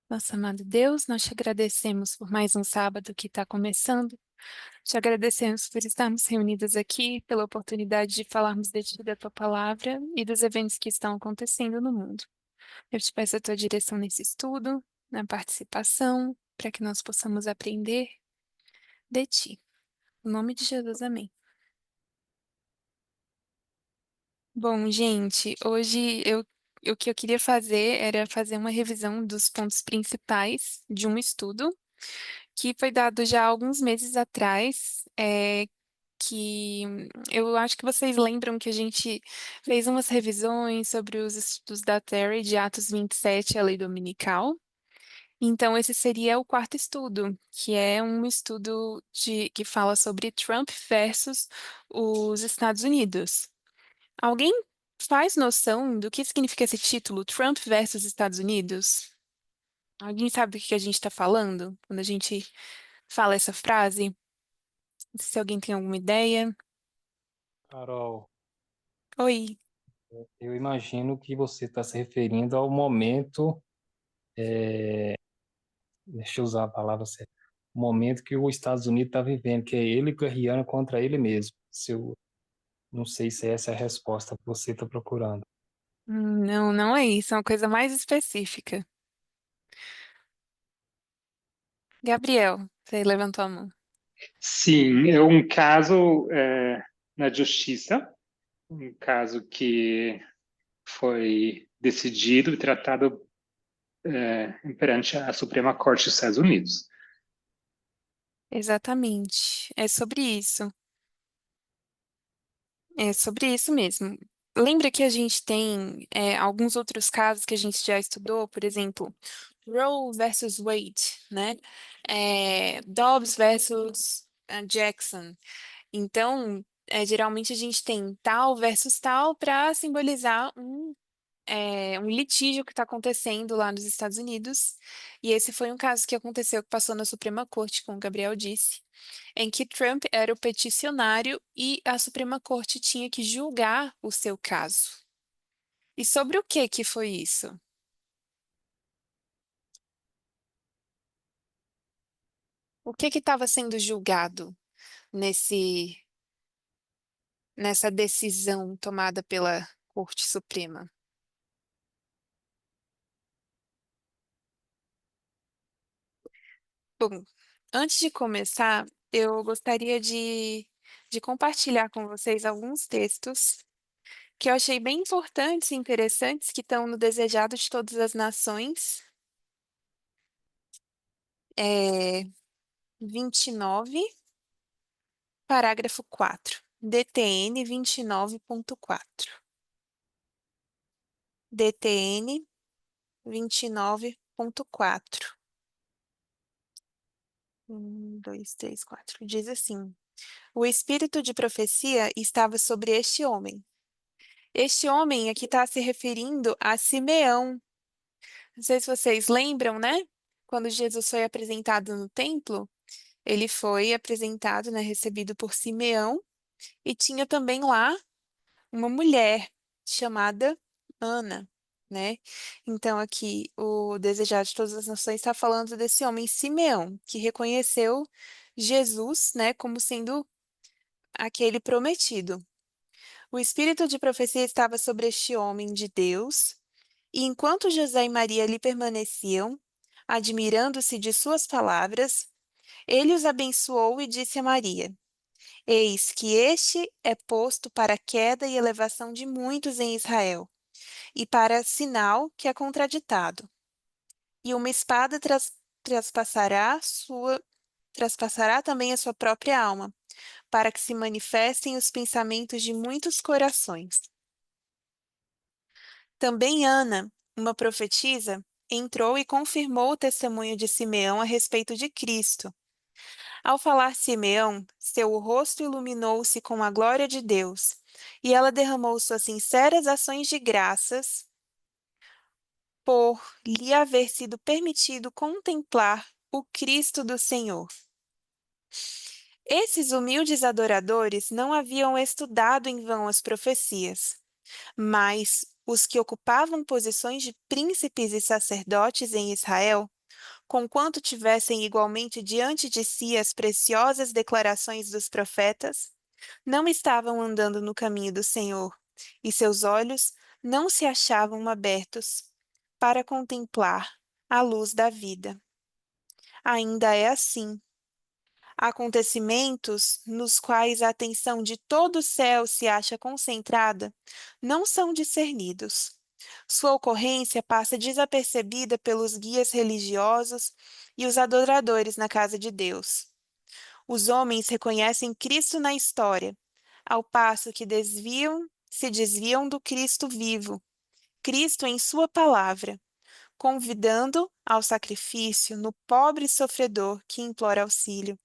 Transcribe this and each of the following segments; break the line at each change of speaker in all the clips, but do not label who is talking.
Nosso amado Deus, nós te agradecemos por mais um sábado que está começando. Te agradecemos por estarmos reunidas aqui, pela oportunidade de falarmos de ti, da tua palavra e dos eventos que estão acontecendo no mundo. Eu te peço a tua direção nesse estudo, na participação, para que nós possamos aprender de ti. Em nome de Jesus, amém. Bom, gente, hoje o que eu queria fazer era fazer uma revisão dos pontos principais de um estudo que foi dado já há alguns meses atrás, que eu acho que vocês lembram que a gente fez umas revisões sobre os estudos da Terry de Atos 27, a lei dominical. Então, esse seria o quarto estudo, que é um estudo que fala sobre Trump versus os Estados Unidos. Alguém faz noção do que significa esse título, Trump versus Estados Unidos? Alguém sabe do que a gente está falando quando a gente fala essa frase? Se alguém tem alguma ideia.
Carol,
Oi.
eu imagino que você está se referindo ao momento, deixa eu usar a palavra certa, o momento que os Estados Unidos está vivendo, que é ele guerreando contra ele mesmo. Se eu, não sei se essa é a resposta que você está procurando.
Não, não é isso. É uma coisa mais específica. Gabriel, você levantou a mão.
Sim, é um caso na justiça, um caso que foi decidido e tratado perante a Suprema Corte dos Estados Unidos.
Exatamente. É sobre isso. É sobre isso mesmo. Lembra que a gente tem alguns outros casos que a gente já estudou, por exemplo, Roe versus Wade, né? Dobbs versus Jackson. Então, geralmente a gente tem tal versus tal para simbolizar um litígio que está acontecendo lá nos Estados Unidos. E esse foi um caso que aconteceu, que passou na Suprema Corte, como o Gabriel disse, em que Trump era o peticionário e a Suprema Corte tinha que julgar o seu caso. E sobre o que foi isso? O que estava sendo julgado nesse, nessa decisão tomada pela Corte Suprema? Bom, antes de começar, eu gostaria de compartilhar com vocês alguns textos que eu achei bem importantes e interessantes que estão no Desejado de Todas as Nações, é, 29, parágrafo 4. DTN 29.4. DTN 29.4. 2, 3, 4. Diz assim: o espírito de profecia estava sobre este homem. Este homem aqui está se referindo a Simeão. Não sei se vocês lembram, né? Quando Jesus foi apresentado no templo, ele foi apresentado, né, recebido por Simeão, e tinha também lá uma mulher chamada Ana, né? Então aqui o Desejado de Todas as Nações está falando desse homem Simeão, que reconheceu Jesus, né, como sendo aquele prometido. O espírito de profecia estava sobre este homem de Deus, e enquanto José e Maria ali permaneciam, admirando-se de suas palavras, ele os abençoou e disse a Maria: eis que este é posto para a queda e elevação de muitos em Israel, e para sinal que é contraditado. E uma espada traspassará também a sua própria alma, para que se manifestem os pensamentos de muitos corações. Também Ana, uma profetisa, entrou e confirmou o testemunho de Simeão a respeito de Cristo. Ao falar Simeão, seu rosto iluminou-se com a glória de Deus, e ela derramou suas sinceras ações de graças por lhe haver sido permitido contemplar o Cristo do Senhor. Esses humildes adoradores não haviam estudado em vão as profecias, mas os que ocupavam posições de príncipes e sacerdotes em Israel conquanto tivessem igualmente diante de si as preciosas declarações dos profetas, não estavam andando no caminho do Senhor, e seus olhos não se achavam abertos para contemplar a luz da vida. Ainda é assim. Acontecimentos nos quais a atenção de todo o céu se acha concentrada não são discernidos. Sua ocorrência passa desapercebida pelos guias religiosos e os adoradores na casa de Deus. Os homens reconhecem Cristo na história, ao passo que se desviam do Cristo vivo, Cristo em sua palavra, convidando ao sacrifício no pobre sofredor que implora auxílio.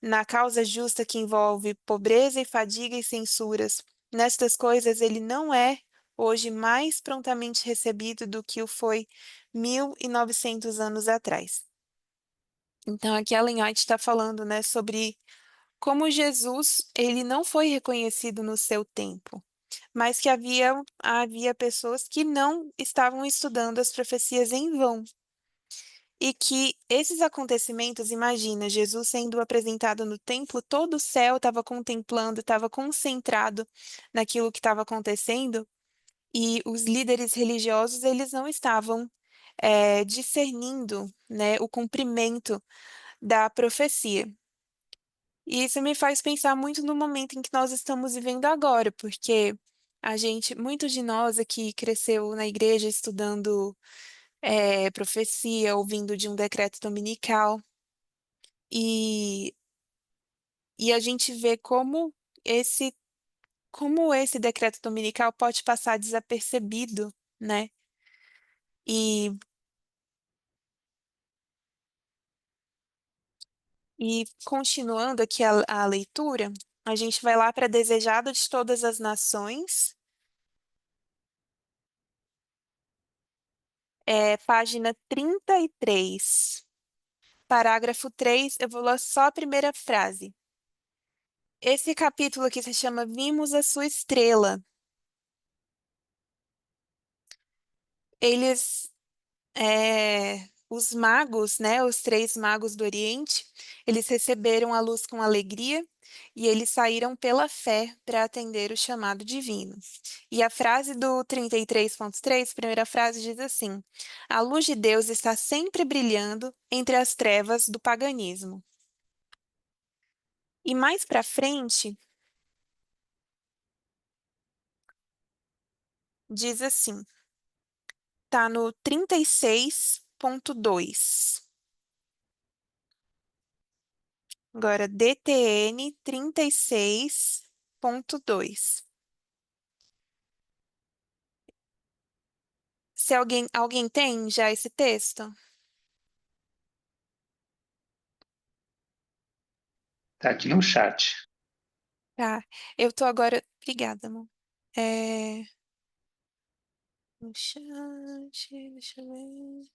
Na causa justa que envolve pobreza e fadiga e censuras, nestas coisas ele não é hoje mais prontamente recebido do que o foi 1900 anos atrás. Então aqui a Ellen White está falando, né, sobre como Jesus ele não foi reconhecido no seu tempo, mas que havia pessoas que não estavam estudando as profecias em vão. E que esses acontecimentos, imagina, Jesus sendo apresentado no templo, todo o céu estava contemplando, estava concentrado naquilo que estava acontecendo, e os líderes religiosos, eles não estavam discernindo, né, o cumprimento da profecia. E isso me faz pensar muito no momento em que nós estamos vivendo agora, porque muitos de nós aqui cresceu na igreja estudando profecia, ouvindo de um decreto dominical, e, e a gente vê como esse decreto dominical pode passar desapercebido, né? E, e continuando aqui a leitura, a gente vai lá para Desejado de Todas as Nações, página 33, parágrafo 3. Eu vou ler só a primeira frase. Esse capítulo aqui se chama Vimos a Sua Estrela. Eles os magos, né, os três magos do Oriente, eles receberam a luz com alegria e eles saíram pela fé para atender o chamado divino. E a frase do 33.3, primeira frase, diz assim: A luz de Deus está sempre brilhando entre as trevas do paganismo. E mais para frente, diz assim, tá no 36.2. Agora, DTN 36.2. Se alguém tem já esse texto?
Tá aqui no chat.
Tá. Eu tô agora. Obrigada, amor. No chat, deixa eu ver.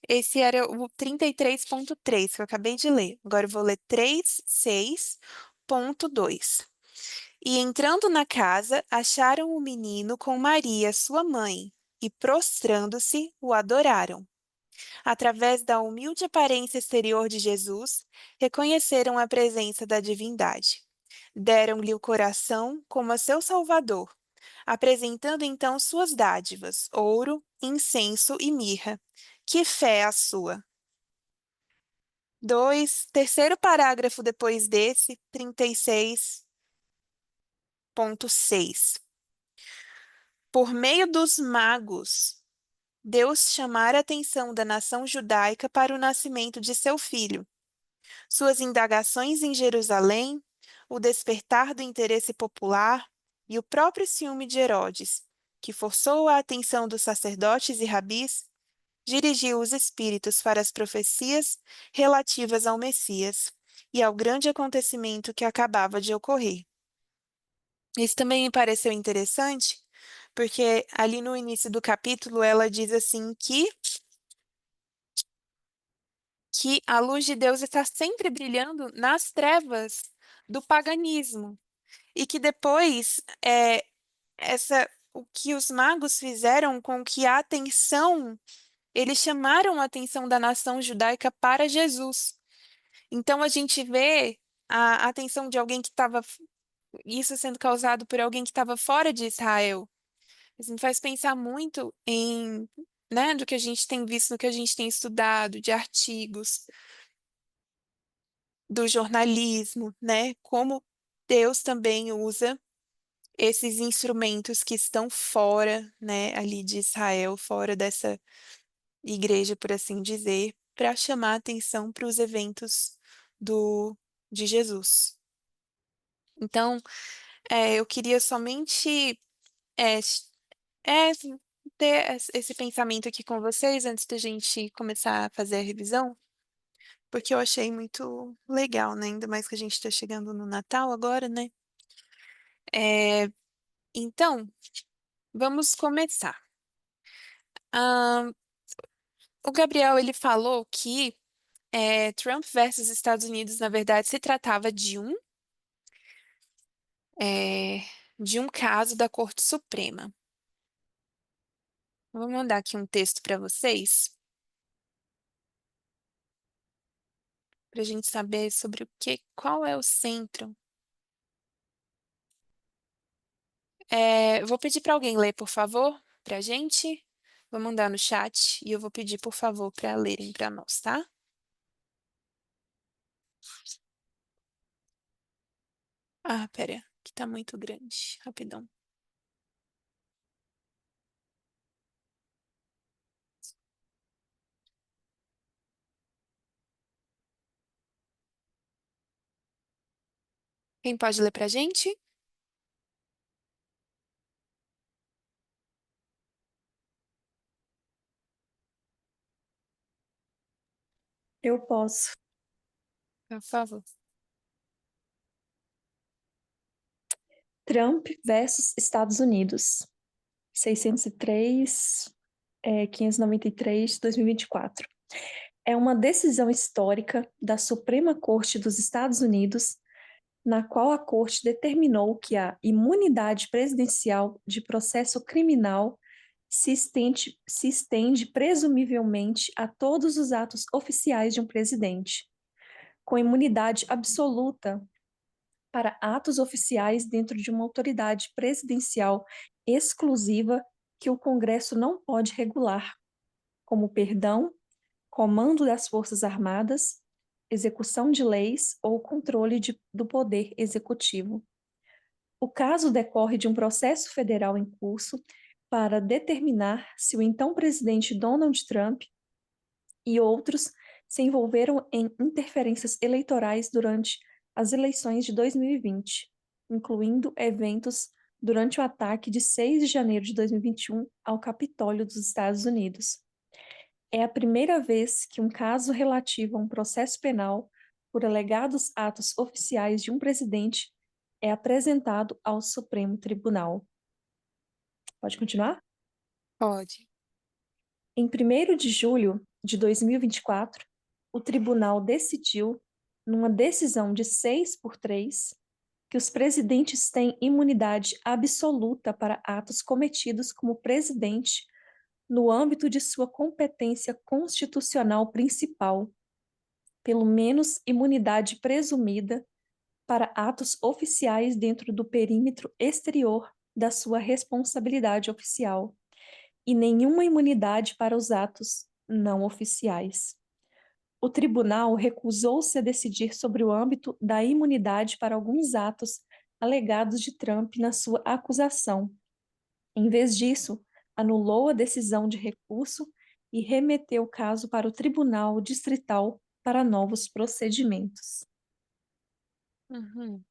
Esse era o 33.3 que eu acabei de ler. Agora eu vou ler 36.2. E entrando na casa, acharam o menino com Maria, sua mãe, e prostrando-se, o adoraram. Através da humilde aparência exterior de Jesus, reconheceram a presença da divindade. Deram-lhe o coração como a seu Salvador, apresentando então suas dádivas, ouro, incenso e mirra. Que fé a sua! Terceiro parágrafo depois desse, 36.6. Por meio dos magos, Deus chamara a atenção da nação judaica para o nascimento de seu filho. Suas indagações em Jerusalém, o despertar do interesse popular e o próprio ciúme de Herodes, que forçou a atenção dos sacerdotes e rabis, dirigiu os espíritos para as profecias relativas ao Messias e ao grande acontecimento que acabava de ocorrer. Isso também me pareceu interessante, porque ali no início do capítulo ela diz assim que a luz de Deus está sempre brilhando nas trevas do paganismo e que depois o que os magos fizeram com que a atenção eles chamaram a atenção da nação judaica para Jesus. Então a gente vê a atenção de alguém que estava, isso sendo causado por alguém que estava fora de Israel. Isso me faz pensar muito em, né, do que a gente tem visto, do que a gente tem estudado, de artigos, do jornalismo, né? Como Deus também usa esses instrumentos que estão fora, né, ali de Israel, fora dessa igreja, por assim dizer, para chamar a atenção para os eventos do de Jesus. Então, eu queria somente é, é, ter esse pensamento aqui com vocês antes da gente começar a fazer a revisão, porque eu achei muito legal, né? Ainda mais que a gente está chegando no Natal agora, né? É, então, vamos começar. Ahn, o Gabriel, ele falou que Trump versus Estados Unidos, na verdade, se tratava é, de um caso da Corte Suprema. Vou mandar aqui um texto para vocês, para a gente saber sobre qual é o centro. Vou pedir para alguém ler, por favor, para a gente. Vou mandar no chat e eu vou pedir, por favor, para lerem para nós, tá? Ah, pera, que tá muito grande. Rapidão. Quem pode ler para a gente?
Eu posso.
Por favor.
Trump versus Estados Unidos. 603, 593, 2024. É uma decisão histórica da Suprema Corte dos Estados Unidos, na qual a Corte determinou que a imunidade presidencial de processo criminal se estende presumivelmente a todos os atos oficiais de um presidente, com imunidade absoluta para atos oficiais dentro de uma autoridade presidencial exclusiva que o Congresso não pode regular, como perdão, comando das Forças Armadas, execução de leis ou controle do poder executivo. O caso decorre de um processo federal em curso para determinar se o então presidente Donald Trump e outros se envolveram em interferências eleitorais durante as eleições de 2020, incluindo eventos durante o ataque de 6 de janeiro de 2021 ao Capitólio dos Estados Unidos. É a primeira vez que um caso relativo a um processo penal por alegados atos oficiais de um presidente é apresentado ao Supremo Tribunal. Pode continuar?
Pode.
Em 1º de julho de 2024, o tribunal decidiu, numa decisão de 6-3, que os presidentes têm imunidade absoluta para atos cometidos como presidente no âmbito de sua competência constitucional principal, pelo menos imunidade presumida para atos oficiais dentro do perímetro exterior da sua responsabilidade oficial, e nenhuma imunidade para os atos não oficiais. O tribunal recusou-se a decidir sobre o âmbito da imunidade para alguns atos alegados de Trump na sua acusação. Em vez disso, anulou a decisão de recurso e remeteu o caso para o Tribunal Distrital para novos procedimentos.
Uhum.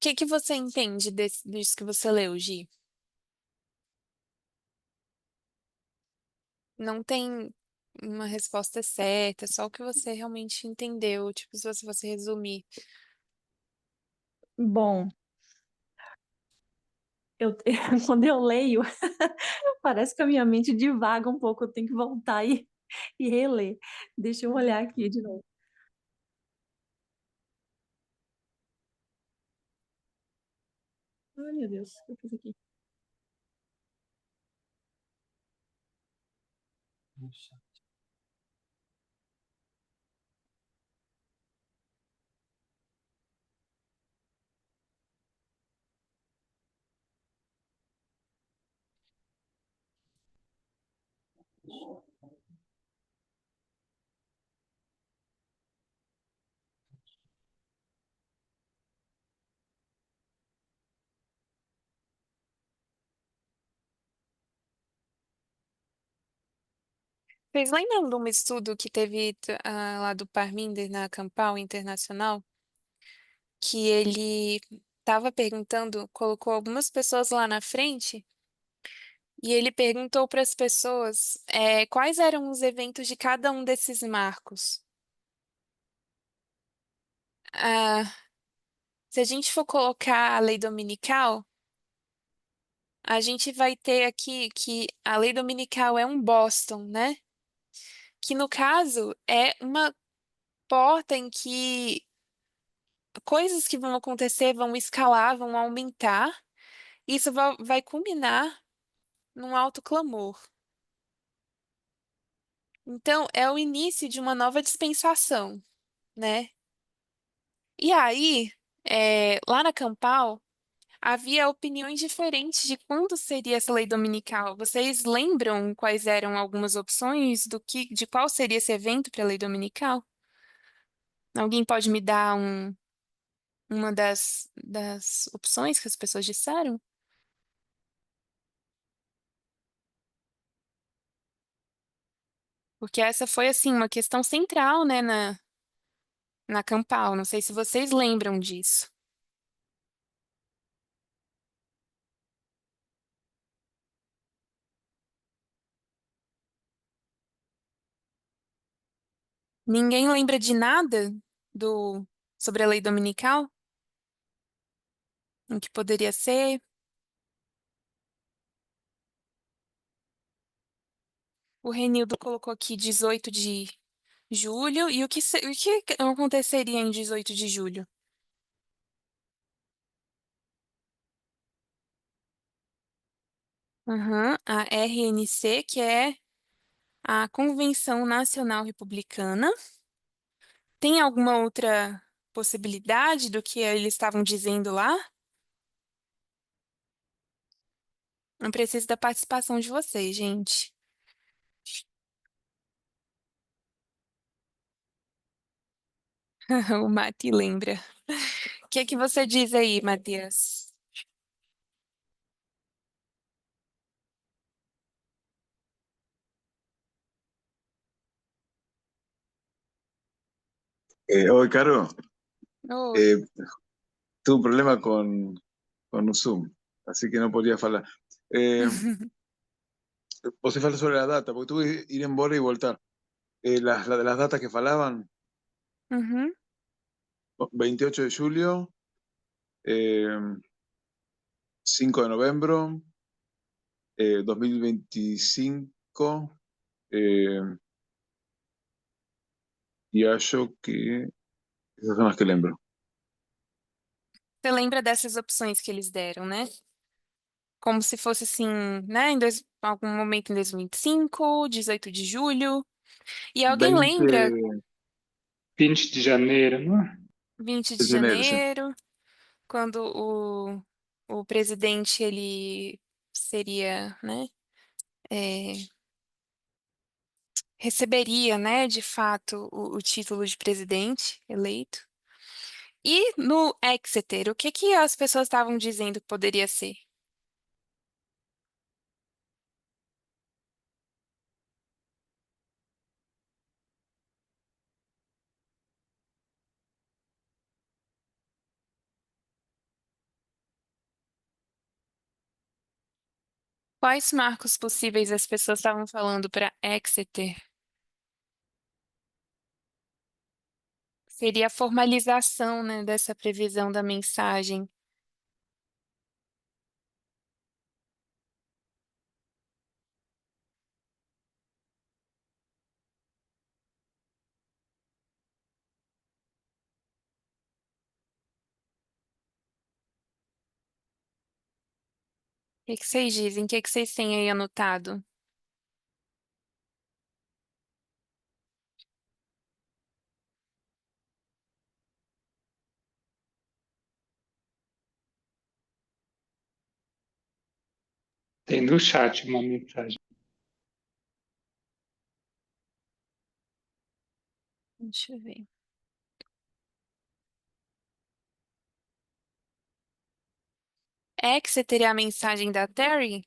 O que você entende disso que você leu, Gi? Não tem uma resposta certa, só o que você realmente entendeu, tipo, se você fosse resumir.
Bom, eu, quando eu leio, parece que a minha mente divaga um pouco, eu tenho que voltar e reler. Deixa eu olhar aqui de novo. Ai, meu Deus, o que eu fiz aqui?
Vocês lembram de um estudo que teve lá do Parminder na Campal Internacional? Que ele estava perguntando, colocou algumas pessoas lá na frente e ele perguntou para as pessoas quais eram os eventos de cada um desses marcos. Ah, se a gente for colocar a lei dominical, a gente vai ter aqui que a lei dominical é um Boston, né? Que no caso é uma porta em que coisas que vão acontecer vão escalar, vão aumentar. Isso vai culminar num alto clamor. Então, é o início de uma nova dispensação, né? E aí, lá na Campal, havia opiniões diferentes de quando seria essa lei dominical. Vocês lembram quais eram algumas opções de qual seria esse evento para a lei dominical? Alguém pode me dar uma das opções que as pessoas disseram? Porque essa foi, assim, uma questão central, né, na Campal. Não sei se vocês lembram disso. Ninguém lembra de nada sobre a lei dominical? O que poderia ser? O Renildo colocou aqui 18 de julho. E o que aconteceria em 18 de julho? Aham, a RNC, que é a Convenção Nacional Republicana. Tem alguma outra possibilidade do que eles estavam dizendo lá? Não preciso da participação de vocês, gente. O Mati lembra. O que é que você diz aí, Matias?
Oye, Caro,
Oi.
eh, tuve un problema con Zoom, así que no podía hablar. Eh, Você falou sobre la data, porque tuve que ir embora y voltar. Las datas que falaban,
Uhum.
28 de julio, eh, 5 de noviembre, 2025, y acho que esas son las que lembro.
Você lembra dessas opções que eles deram, né? Como se fosse assim, né? Algum momento em 2025, 18 de julho. E alguém
20
lembra
20 de janeiro, não é?
20
de
de
enero, sí.
janeiro, quando o presidente ele seria, né? é, receberia, né? De fato, o título de presidente eleito. E no Exeter, o que que as pessoas estavam dizendo que poderia ser? Quais marcos possíveis as pessoas estavam falando para Exeter? Seria a formalização, né, dessa previsão da mensagem. O que que vocês dizem? O que que vocês têm aí anotado?
Tem no chat uma mensagem.
Deixa eu ver. É que você teria a mensagem da Terry?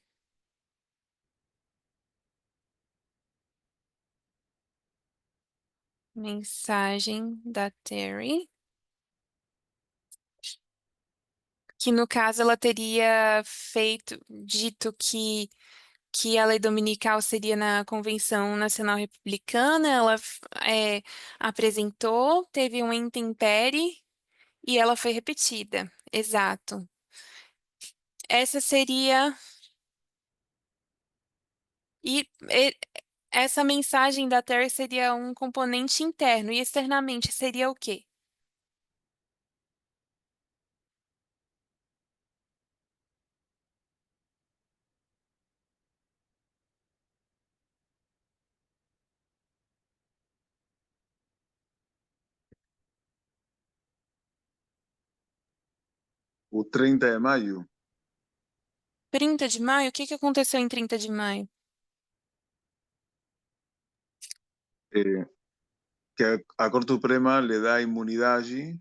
Mensagem da Terry. Que no caso ela teria dito que a lei dominical seria na Convenção Nacional Republicana, ela apresentou, teve um intempérie e ela foi repetida. Exato. Essa seria. E essa mensagem da Terry seria um componente interno e externamente seria o quê?
O 30 de maio,
30 de maio? O que que aconteceu em 30 de maio?
eh, que a Corte Suprema le da inmunidad allí,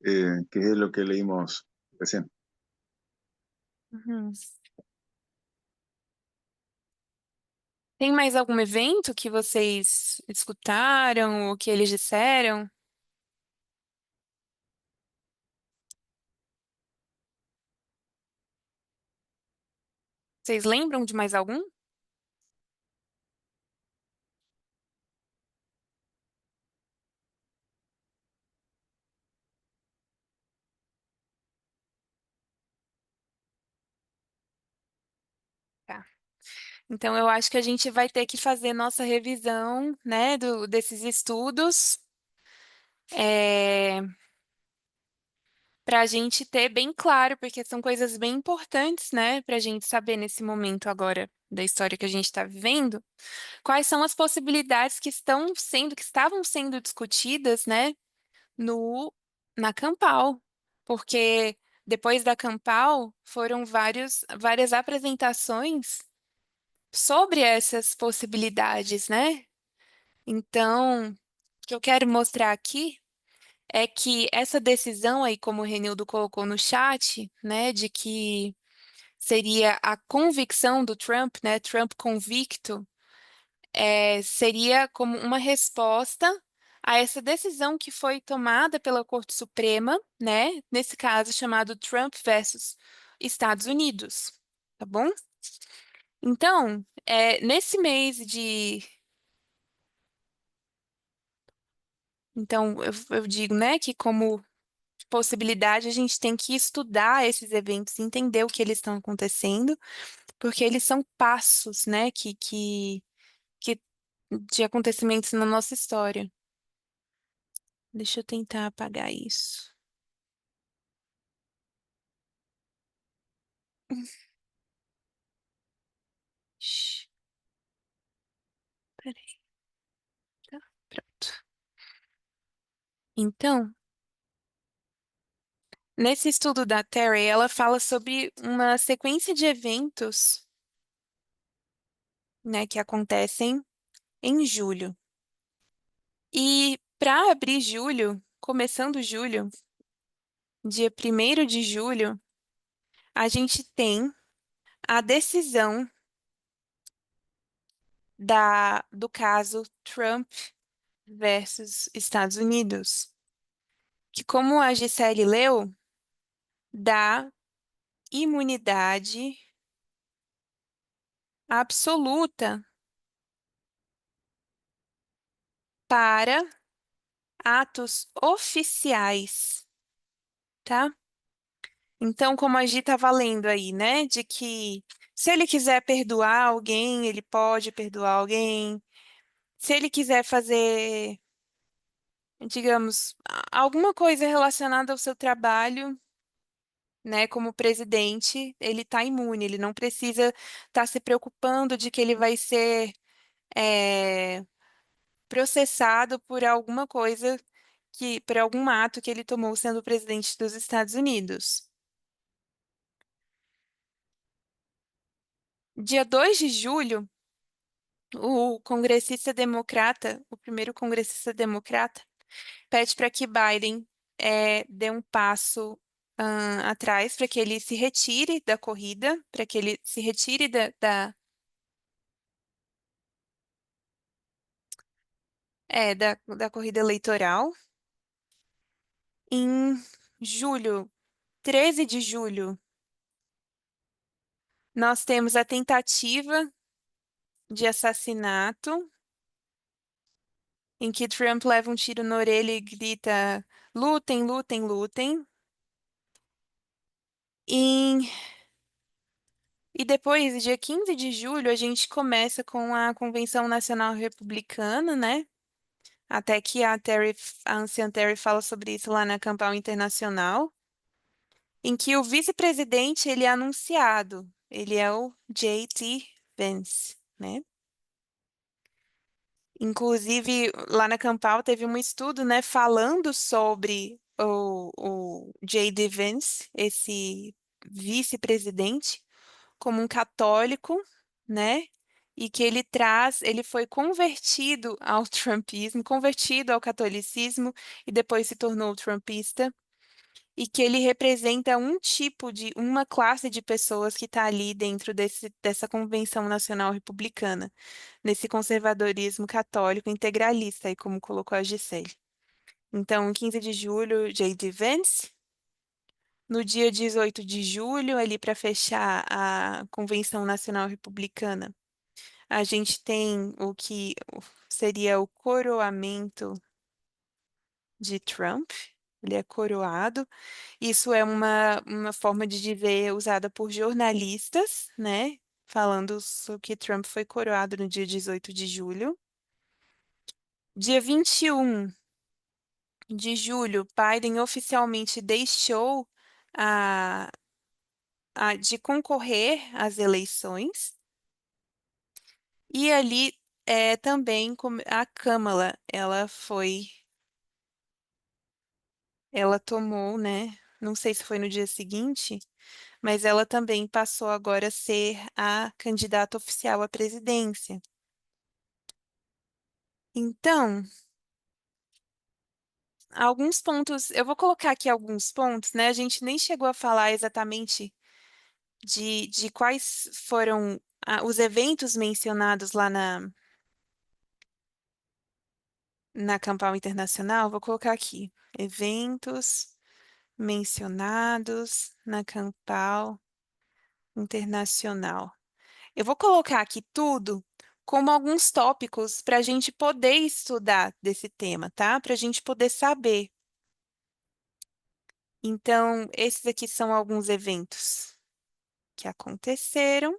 que es lo que leímos recién.
Uhum. Tem mais algum evento que vocês escutaram ou que eles disseram? Vocês lembram de mais algum? Tá. Então, eu acho que a gente vai ter que fazer nossa revisão, né, desses estudos, para a gente ter bem claro, porque são coisas bem importantes, né, para a gente saber nesse momento agora da história que a gente está vivendo, quais são as possibilidades que estavam sendo discutidas, né, no, na Campal, porque depois da Campal foram várias apresentações sobre essas possibilidades, né? Então, o que eu quero mostrar aqui é que essa decisão aí, como o Renildo colocou no chat, né, de que seria a convicção do Trump, né, Trump convicto, seria como uma resposta a essa decisão que foi tomada pela Corte Suprema, né, nesse caso chamado Trump versus Estados Unidos, tá bom? Então, nesse mês de Então, eu digo, né, que como possibilidade a gente tem que estudar esses eventos, entender o que eles estão acontecendo, porque eles são passos, né, que de acontecimentos na nossa história. Deixa eu tentar apagar isso. Shhh, peraí, tá, pronto. Então, nesse estudo da Terry, ela fala sobre uma sequência de eventos, né, que acontecem em julho. E para abrir julho, começando julho, dia 1º de julho, a gente tem a decisão do caso Trump versus Estados Unidos, que, como a Gisele leu, dá imunidade absoluta para atos oficiais, tá? Então, como a Gi estava lendo aí, né, de que se ele quiser perdoar alguém, ele pode perdoar alguém. Se ele quiser fazer, digamos, alguma coisa relacionada ao seu trabalho, né, como presidente, ele está imune, ele não precisa estar se preocupando de que ele vai ser é, processado por alguma coisa por algum ato que ele tomou sendo presidente dos Estados Unidos. Dia 2 de julho, o congressista democrata, o primeiro congressista democrata, pede para que Biden dê um passo atrás, para que ele se retire da corrida, para que ele se retire da corrida eleitoral. Em julho, 13 de julho, nós temos a tentativa de assassinato, em que Trump leva um tiro na orelha e grita: lutem, lutem, lutem. Em E depois, dia 15 de julho, a gente começa com a Convenção Nacional Republicana, né? Até que a anciã Terry fala sobre isso lá na Campal Internacional, em que o vice-presidente ele é anunciado. Ele é o J.D. Vance, né? Inclusive, lá na Campal teve um estudo, né, falando sobre o J.D. Vance, esse vice-presidente, como um católico, né? E que ele foi convertido ao trumpismo, convertido ao catolicismo e depois se tornou trumpista, e que ele representa uma classe de pessoas que está ali dentro dessa Convenção Nacional Republicana, nesse conservadorismo católico integralista, aí como colocou a Gisele. Então, 15 de julho, J.D. Vance. No dia 18 de julho, ali para fechar a Convenção Nacional Republicana, a gente tem o que seria o coroamento de Trump. Ele é coroado. Isso é uma forma de dizer usada por jornalistas, né? Falando sobre que Trump foi coroado no dia 18 de julho. Dia 21 de julho, Biden oficialmente deixou a, de concorrer às eleições. E ali também a Kamala, ela tomou, né? Não sei se foi no dia seguinte, mas ela também passou agora a ser a candidata oficial à presidência. Então, alguns pontos, eu vou colocar aqui alguns pontos, né? A gente nem chegou a falar exatamente de quais foram os eventos mencionados lá na Campal Internacional. Vou colocar aqui, eventos mencionados na Campal Internacional. Eu vou colocar aqui tudo como alguns tópicos para a gente poder estudar desse tema, tá? Para a gente poder saber. Então, esses aqui são alguns eventos que aconteceram.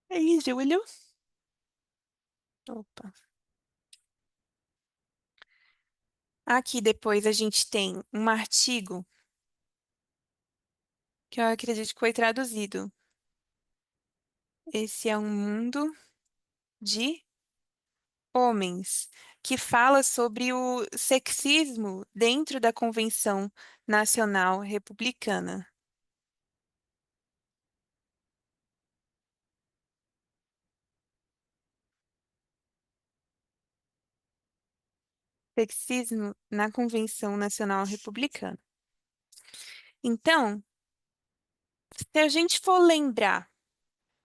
Aí, Júlio. Opa. Aqui depois a gente tem um artigo que eu acredito que foi traduzido. Esse é um mundo de homens, que fala sobre o sexismo dentro da Convenção Nacional Republicana. Sexismo na Convenção Nacional Republicana. Então, se a gente for lembrar,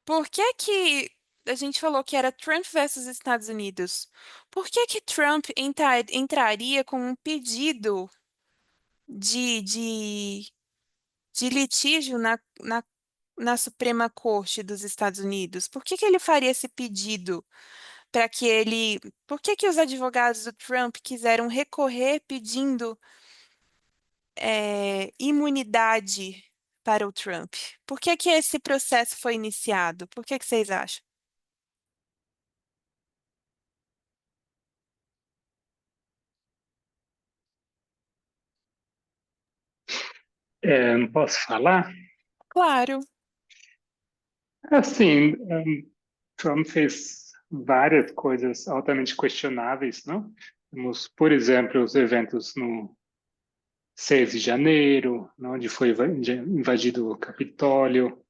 por que a gente falou que era Trump versus Estados Unidos? Por que Trump entraria com um pedido de, de, de litígio na Suprema Corte dos Estados Unidos? Por que ele faria esse pedido para que ele... Por que os advogados do Trump quiseram recorrer pedindo imunidade para o Trump? Por que esse processo foi iniciado? Por que vocês acham?
Não posso falar?
Claro.
Assim, Trump fez várias coisas altamente questionáveis, não? Temos, por exemplo, os eventos no 6 de janeiro, onde foi invadido o Capitólio,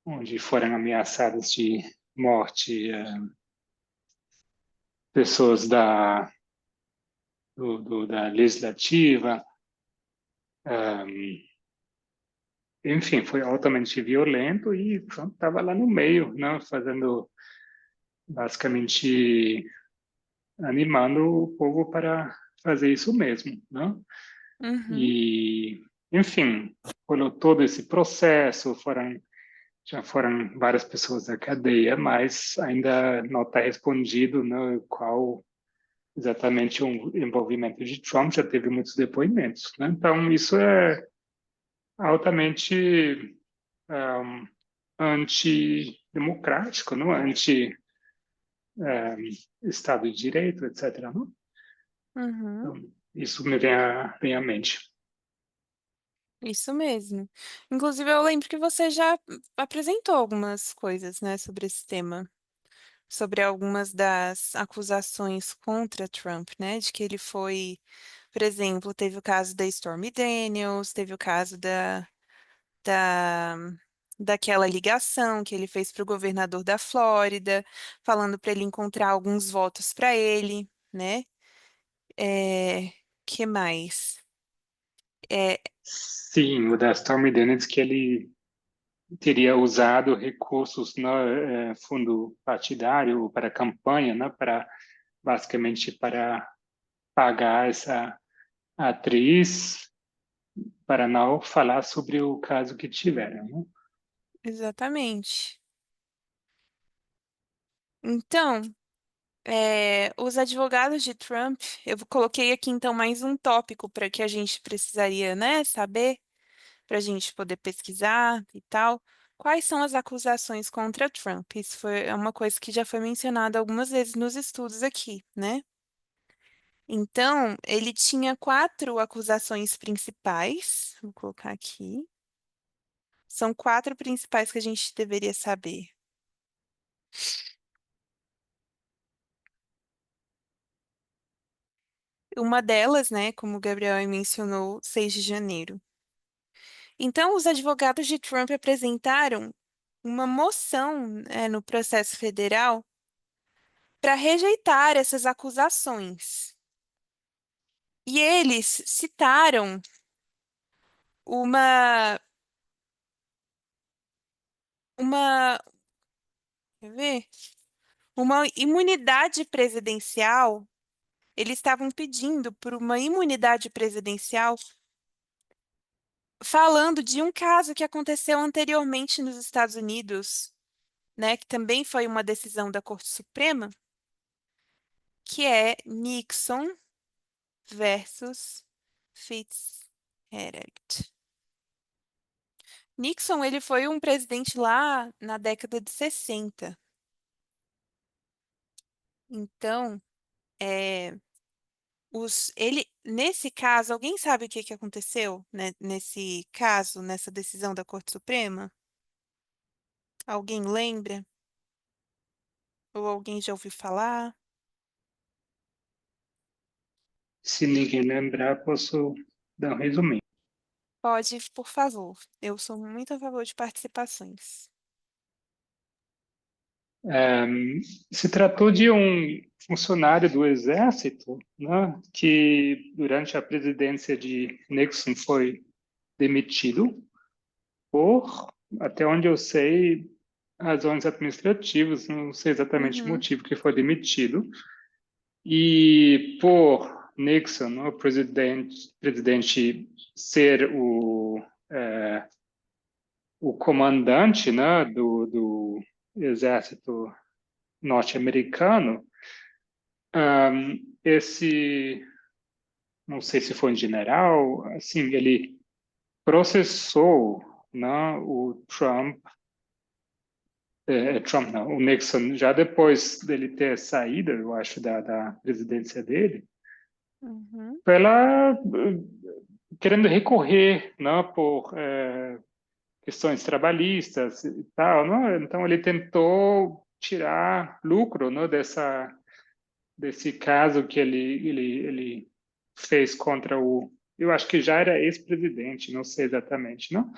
onde foram ameaçadas de morte pessoas da legislativa. Enfim, foi altamente violento e Trump estava lá no meio, né, fazendo, basicamente, animando o povo para fazer isso mesmo, né?
Uhum.
E, enfim, rolou todo esse processo, já foram várias pessoas da cadeia, mas ainda não está respondido, né, qual exatamente o envolvimento de Trump, já teve muitos depoimentos, né? Então, isso é altamente antidemocrático, não? Estado de Direito, etc. Não?
Uhum.
Então, isso me vem à mente.
Isso mesmo. Inclusive, eu lembro que você já apresentou algumas coisas, né, sobre esse tema, sobre algumas das acusações contra Trump, né, de que ele foi, por exemplo, teve o caso da Stormy Daniels, teve o caso da, daquela ligação que ele fez para o governador da Flórida, falando para ele encontrar alguns votos para ele, né? Que mais? É,
Sim, o da Stormy Daniels, que ele teria usado recursos no fundo partidário para campanha, né, para basicamente para pagar essa atriz para não falar sobre o caso que tiveram, né?
exatamente. Então, os advogados de Trump, eu coloquei aqui então mais um tópico para que a gente precisaria, né, saber, para a gente poder pesquisar e tal. Quais são as acusações contra Trump? Isso é uma coisa que já foi mencionada algumas vezes nos estudos aqui, né? Então, ele tinha 4 acusações principais. Vou colocar aqui. São 4 principais que a gente deveria saber. Uma delas, né, como o Gabriel mencionou, 6 de janeiro. Então, os advogados de Trump apresentaram uma moção, no processo federal para rejeitar essas acusações. E eles citaram uma, uma, quer ver? Uma imunidade presidencial. Eles estavam pedindo por uma imunidade presidencial, falando de um caso que aconteceu anteriormente nos Estados Unidos, né, que também foi uma decisão da Corte Suprema, que é Nixon versus Fitzgerald. Nixon, ele foi um presidente lá na década de 60. Então, nesse caso, alguém sabe o que que aconteceu, né, nesse caso, nessa decisão da Corte Suprema? Alguém lembra? Ou alguém já ouviu falar?
Se ninguém lembrar, posso dar um resuminho.
Pode, por favor. Eu sou muito a favor de participações.
Se tratou de um funcionário do Exército, né, que durante a presidência de Nixon foi demitido por, até onde eu sei, razões administrativas, não sei exatamente o
Uhum,
motivo que foi demitido. E por Nixon, o presidente ser o comandante, né, do exército norte-americano, esse, não sei se foi um general, assim, ele processou, né, o Trump não, o Nixon, já depois dele ter saído, eu acho, da presidência dele,
uhum,
pela querendo recorrer, né, por questões trabalhistas e tal, né? Então ele tentou tirar lucro, né, desse caso que ele fez contra o eu acho que já era ex-presidente, não sei exatamente, não?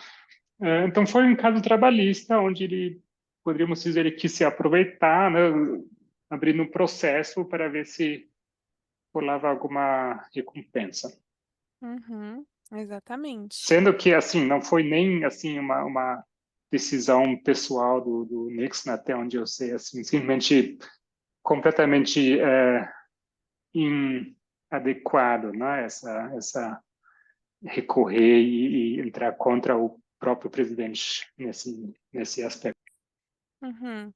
Então foi um caso trabalhista onde ele, poderíamos dizer, ele quis se aproveitar, né, abrindo um processo para ver se rolava alguma recompensa.
Uhum, exatamente.
Sendo que, assim, não foi nem, assim, uma decisão pessoal do Nixon, até onde eu sei, assim, simplesmente completamente inadequado, né? Essa recorrer e entrar contra o próprio presidente nesse aspecto.
Uhum.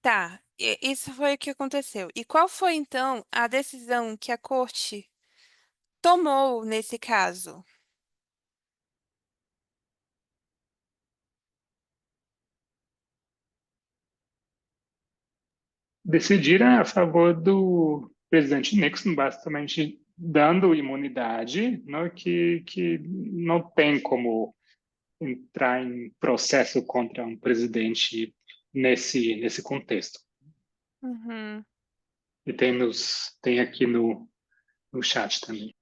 Tá, isso foi o que aconteceu. E qual foi, então, a decisão que a corte tomou nesse caso?
Decidiram a favor do presidente Nixon, basicamente dando imunidade, né, que não tem como entrar em processo contra um presidente nesse contexto.
Uhum.
E tem aqui no chat também.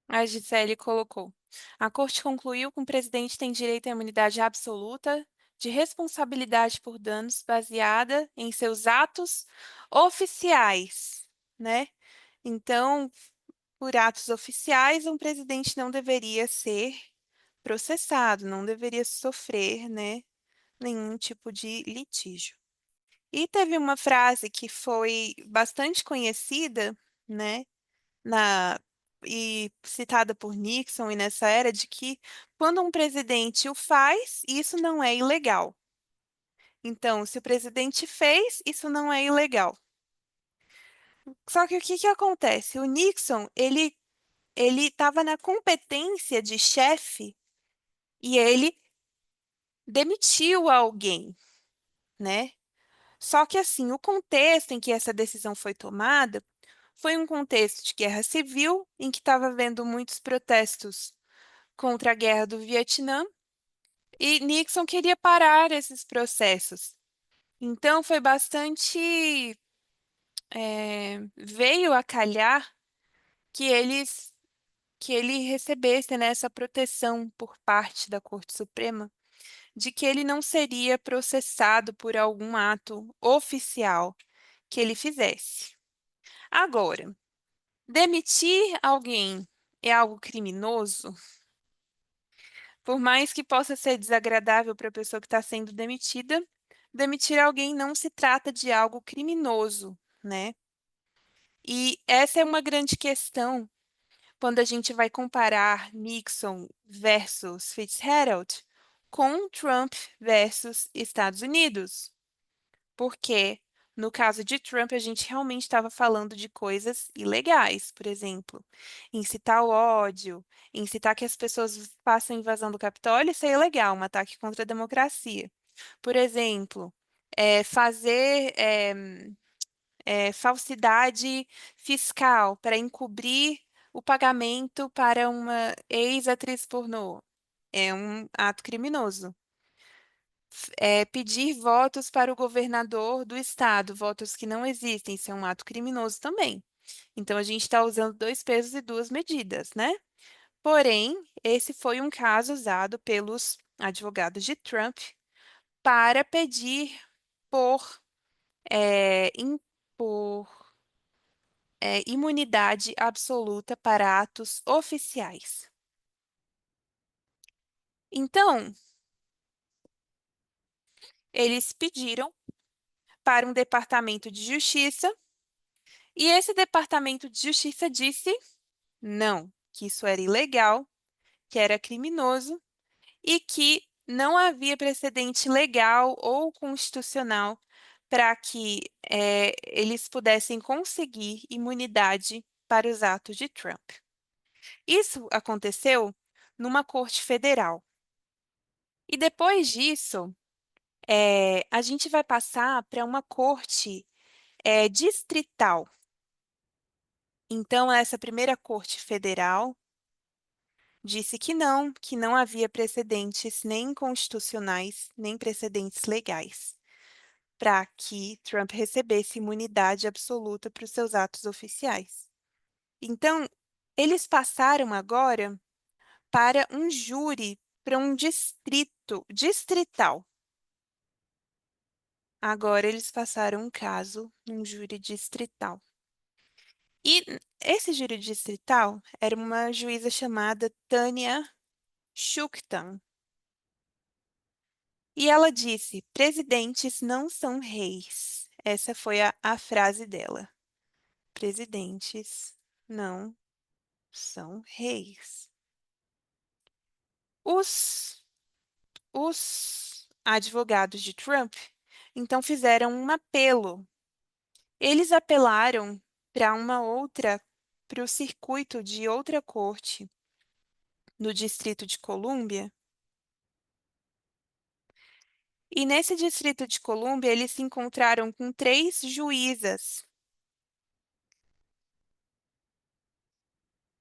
A Gisele colocou. A corte concluiu que o presidente tem direito à imunidade absoluta de responsabilidade por danos baseada em seus atos oficiais, né? Então, por atos oficiais, um presidente não deveria ser processado, não deveria sofrer, né, nenhum tipo de litígio. E teve uma frase que foi bastante conhecida, né, e citada por Nixon e nessa era, de que quando um presidente o faz, isso não é ilegal. Então, se o presidente fez, isso não é ilegal. Só que o que acontece? O Nixon, ele estava na competência de chefe e ele demitiu alguém, né? Só que assim, o contexto em que essa decisão foi tomada foi um contexto de guerra civil, em que estava havendo muitos protestos contra a guerra do Vietnã, e Nixon queria parar esses processos. Então, foi bastante. Veio a calhar que que ele recebesse, né, essa proteção por parte da Corte Suprema, de que ele não seria processado por algum ato oficial que ele fizesse. Agora, demitir alguém é algo criminoso? Por mais que possa ser desagradável para a pessoa que está sendo demitida, demitir alguém não se trata de algo criminoso, né? E essa é uma grande questão quando a gente vai comparar Nixon versus Fitzgerald com Trump versus Estados Unidos. Porque, no caso de Trump, a gente realmente estava falando de coisas ilegais, por exemplo, incitar o ódio, incitar que as pessoas façam invasão do Capitólio, isso é ilegal, um ataque contra a democracia. Por exemplo, fazer falsidade fiscal para encobrir o pagamento para uma ex-atriz pornô. É um ato criminoso. Pedir votos para o governador do estado, votos que não existem, isso é um ato criminoso também. Então, a gente está usando dois pesos e duas medidas, né? Porém, esse foi um caso usado pelos advogados de Trump para pedir por, por imunidade absoluta para atos oficiais. Então, eles pediram para um departamento de justiça, e esse departamento de justiça disse não, que isso era ilegal, que era criminoso e que não havia precedente legal ou constitucional para que eles pudessem conseguir imunidade para os atos de Trump. Isso aconteceu numa corte federal. E depois disso, a gente vai passar para uma corte distrital. Então, essa primeira corte federal disse que não havia precedentes nem constitucionais, nem precedentes legais para que Trump recebesse imunidade absoluta para os seus atos oficiais. Então, eles passaram agora para um júri, para um distrital. Agora eles passaram um caso num júri distrital. E esse júri distrital era uma juíza chamada Tânia Shuktan. E ela disse: presidentes não são reis. Essa foi a frase dela. Presidentes não são reis. Os advogados de Trump, então, fizeram um apelo. Eles apelaram para o circuito de outra corte no Distrito de Colômbia. E nesse Distrito de Colômbia, eles se encontraram com 3 juízas.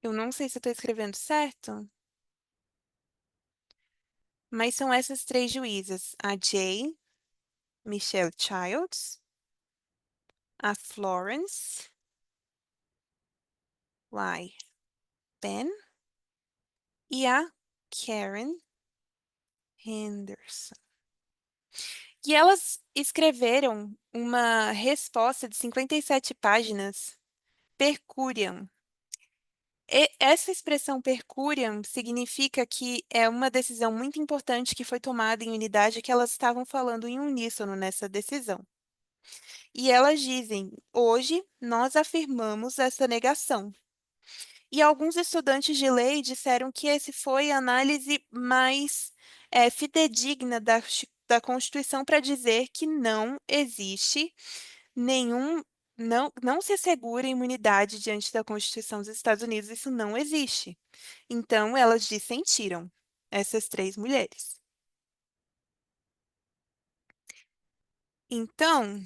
Eu não sei se eu estou escrevendo certo, mas são essas 3 juízas: a J. Michelle Childs, a Florence Y. Penn e a Karen Henderson. E elas escreveram uma resposta de 57 páginas, per curiam. Essa expressão per curiam significa que é uma decisão muito importante que foi tomada em unidade, que elas estavam falando em uníssono nessa decisão. E elas dizem: hoje nós afirmamos essa negação. E alguns estudantes de lei disseram que esse foi a análise mais fidedigna da Constituição para dizer que não existe não se assegura imunidade diante da Constituição dos Estados Unidos. Isso não existe. Então, elas dissentiram, essas 3 mulheres. Então,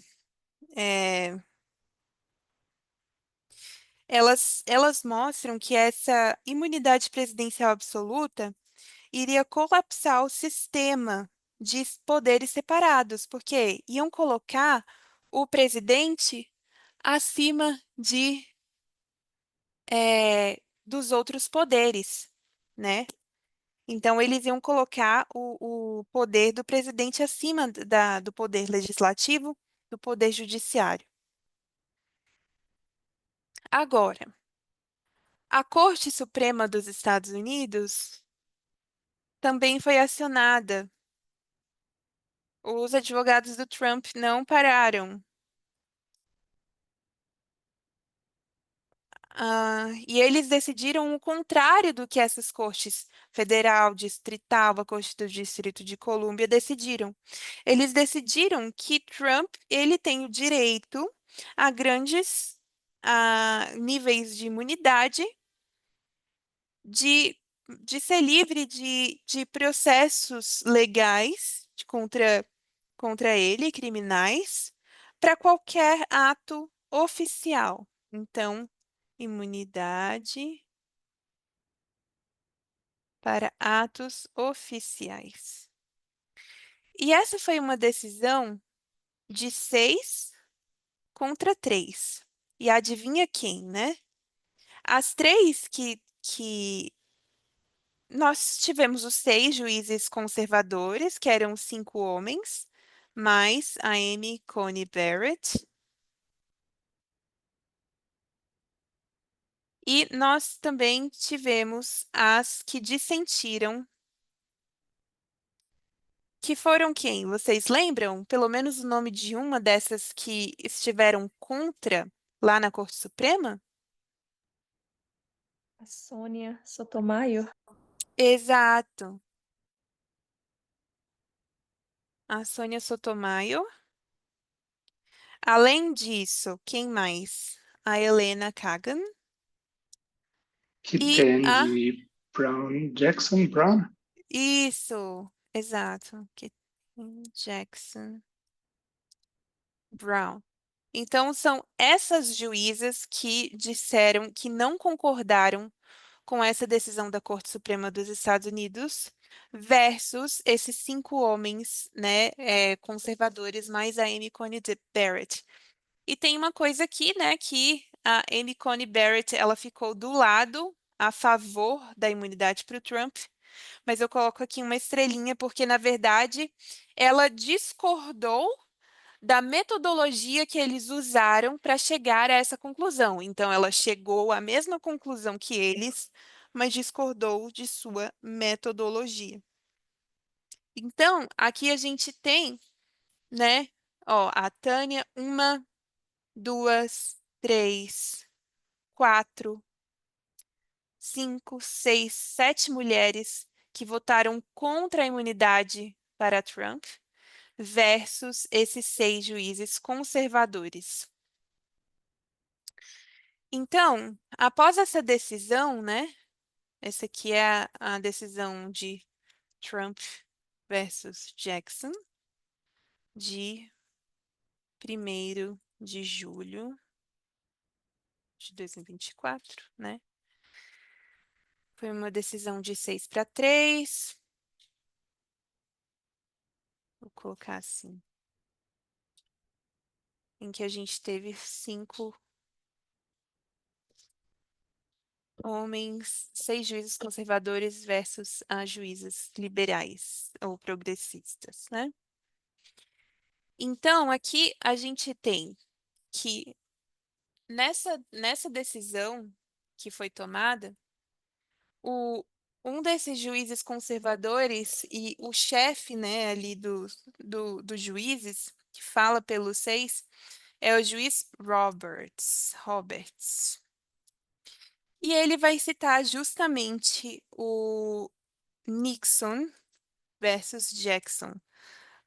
elas mostram que essa imunidade presidencial absoluta iria colapsar o sistema de poderes separados, porque iam colocar o presidente acima dos outros poderes, né? Então, eles iam colocar o poder do presidente acima do poder legislativo, do poder judiciário. Agora, a Corte Suprema dos Estados Unidos também foi acionada. Os advogados do Trump não pararam. E eles decidiram o contrário do que essas cortes federal, distrital, a Corte do Distrito de Colômbia decidiram. Eles decidiram que Trump ele tem o direito a grandes níveis de imunidade, de ser livre de processos legais contra ele, criminais, para qualquer ato oficial. Então, imunidade para atos oficiais. E essa foi uma decisão de 6 contra 3. E adivinha quem, né? As 3 que nós tivemos os 6 juízes conservadores, que eram 5 homens, mais a Amy Coney Barrett. E nós também tivemos as que dissentiram, que foram quem? Vocês lembram? Pelo menos o nome de uma dessas que estiveram contra lá na Corte Suprema?
A Sônia Sotomayor.
Exato. A Sônia Sotomayor. Além disso, quem mais? A Elena Kagan.
Que
E
tem de Jackson Brown.
Isso, exato. Jackson Brown. Então, são essas juízas que disseram que não concordaram com essa decisão da Corte Suprema dos Estados Unidos versus esses 5 homens, né, conservadores, mais a Amy Coney Barrett. E tem uma coisa aqui, né, que a Amy Coney Barrett, ela ficou do lado a favor da imunidade para o Trump, mas eu coloco aqui uma estrelinha porque, na verdade, ela discordou da metodologia que eles usaram para chegar a essa conclusão. Então, ela chegou à mesma conclusão que eles, mas discordou de sua metodologia. Então, aqui a gente tem, né, ó, a Tânia, 1, 2, 3, 4, 5, 6, 7 mulheres que votaram contra a imunidade para Trump versus esses 6 juízes conservadores. Então, após essa decisão, né? Essa aqui é a decisão de Trump versus Jackson, de 1º de julho de 2024, né? Foi uma decisão de 6-3. Vou colocar assim. Em que a gente teve 5 homens, 6 juízes conservadores versus juízes liberais ou progressistas, né? Então, aqui a gente tem que nessa decisão que foi tomada, um desses juízes conservadores e o chefe, né, ali dos juízes, que fala pelos 6, é o juiz Roberts. E ele vai citar justamente o Nixon versus Jackson.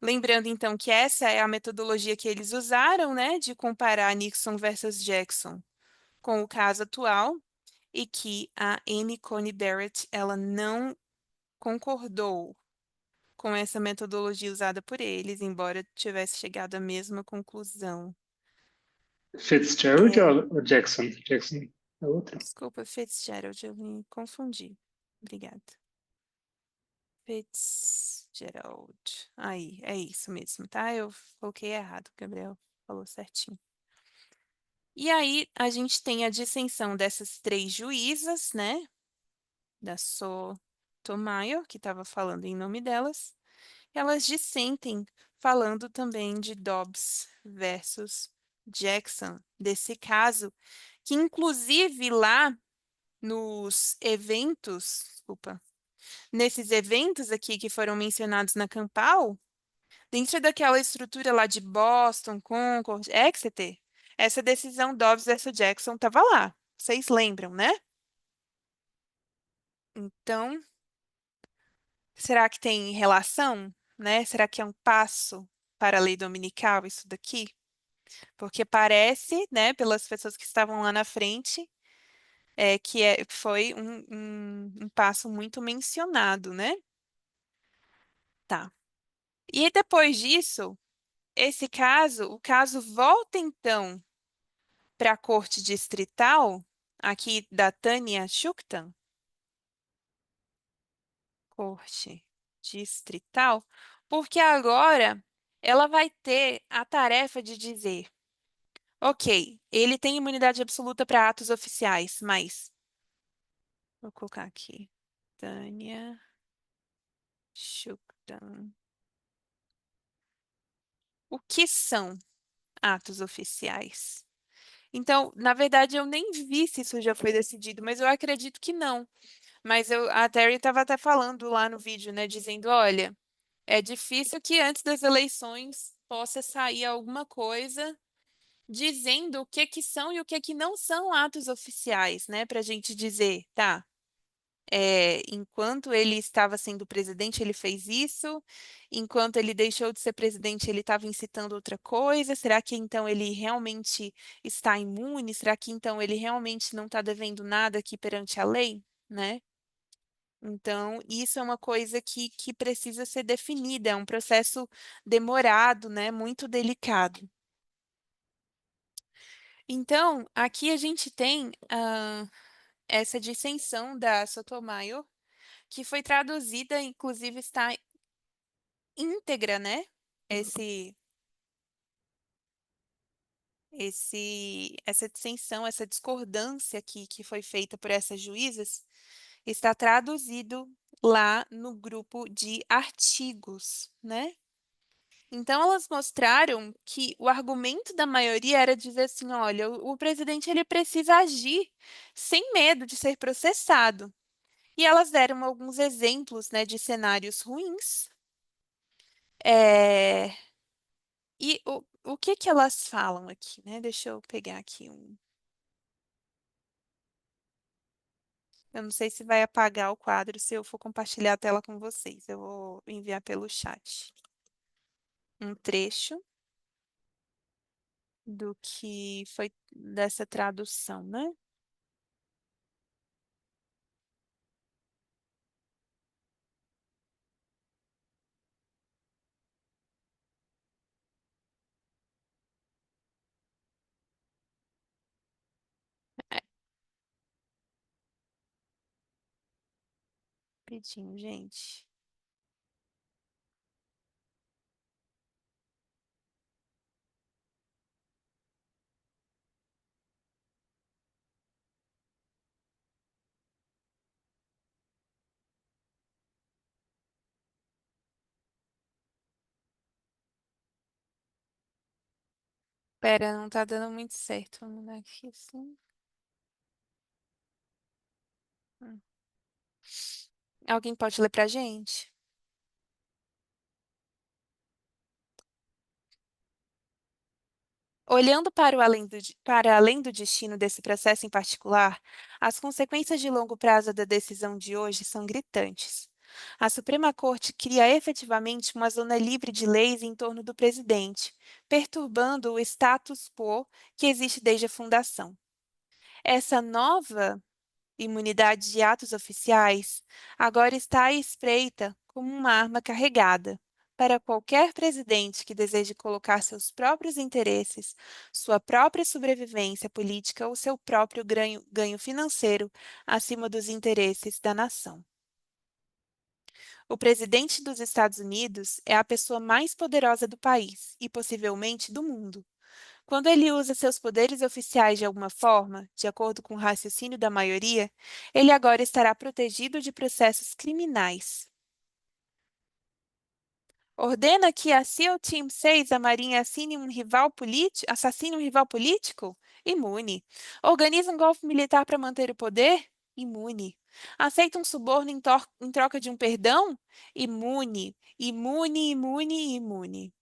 Lembrando, então, que essa é a metodologia que eles usaram, né, de comparar Nixon versus Jackson com o caso atual, e que a Amy Coney Barrett, ela não concordou com essa metodologia usada por eles, embora tivesse chegado à mesma conclusão.
Fitzgerald ou Jackson? Jackson é outro.
Desculpa, Fitzgerald, eu me confundi. Obrigada. Fitzgerald. Aí, é isso mesmo, tá? Eu coloquei errado, o Gabriel falou certinho. E aí, a gente tem a dissensão dessas 3 juízas, né? Da Sotomayor, que estava falando em nome delas. Elas dissentem falando também de Dobbs versus Jackson, desse caso, que inclusive lá nos eventos, desculpa, nesses eventos aqui que foram mencionados na Campal, dentro daquela estrutura lá de Boston, Concord, Exeter, essa decisão Dobbs versus Jackson estava lá. Vocês lembram, né? Então, será que tem relação, né? Será que é um passo para a lei dominical isso daqui? Porque parece, né, pelas pessoas que estavam lá na frente, que foi um passo muito mencionado, né? Tá. E depois disso, o caso volta então para a Corte Distrital, aqui da Tânia Shuktan, Corte Distrital, porque agora ela vai ter a tarefa de dizer, ok, ele tem imunidade absoluta para atos oficiais, mas vou colocar aqui, Tânia Shuktan. O que são atos oficiais? Então, na verdade, eu nem vi se isso já foi decidido, mas eu acredito que não. Mas a Terry estava até falando lá no vídeo, né, dizendo, olha, é difícil que antes das eleições possa sair alguma coisa dizendo o que que são e o que que não são atos oficiais, né, para a gente dizer, tá, enquanto ele estava sendo presidente, ele fez isso, enquanto ele deixou de ser presidente, ele estava incitando outra coisa. Será que então ele realmente está imune? Será que então ele realmente não está devendo nada aqui perante a lei, né? Então, isso é uma coisa que precisa ser definida, é um processo demorado, né? Muito delicado. Então, aqui a gente tem essa dissensão da Sotomayor, que foi traduzida, inclusive está íntegra, né? essa dissensão, essa discordância que foi feita por essas juízas está traduzido lá no grupo de artigos, né? Então, elas mostraram que o argumento da maioria era dizer assim, olha, o presidente ele precisa agir sem medo de ser processado. E elas deram alguns exemplos, né, de cenários ruins. É, E o que que elas falam aqui, né? Deixa eu pegar aqui um. Eu não sei se vai apagar o quadro se eu for compartilhar a tela com vocês. Eu vou enviar pelo chat um trecho do que foi dessa tradução, né? É, rapidinho, gente. Pera, não tá dando muito certo. Vamos dar aqui assim. Hum. Alguém pode ler pra gente? Olhando para além do destino desse processo em particular, as consequências de longo prazo da decisão de hoje são gritantes. A Suprema Corte cria efetivamente uma zona livre de leis em torno do presidente, perturbando o status quo que existe desde a fundação. Essa nova imunidade de atos oficiais agora está à espreita como uma arma carregada para qualquer presidente que deseje colocar seus próprios interesses, sua própria sobrevivência política ou seu próprio ganho financeiro acima dos interesses da nação. O presidente dos Estados Unidos é a pessoa mais poderosa do país e possivelmente do mundo. Quando ele usa seus poderes oficiais de alguma forma, de acordo com o raciocínio da maioria, ele agora estará protegido de processos criminais. Ordena que a SEAL Team 6, a Marinha, assassine um rival político? Imune. Organiza um golpe militar para manter o poder? Imune. Aceita um suborno em troca de um perdão? Imune. Imune, imune, imune.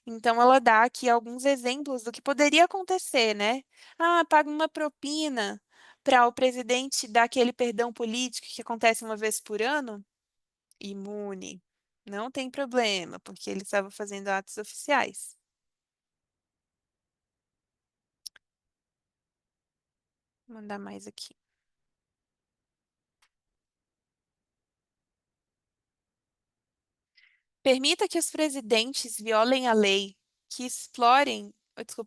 Então, ela dá aqui alguns exemplos do que poderia acontecer, né? Ah, paga uma propina para o presidente dar aquele perdão político que acontece uma vez por ano? Imune. Não tem problema, porque ele estava fazendo atos oficiais. Vou mandar mais aqui. Permita que os presidentes violem a lei,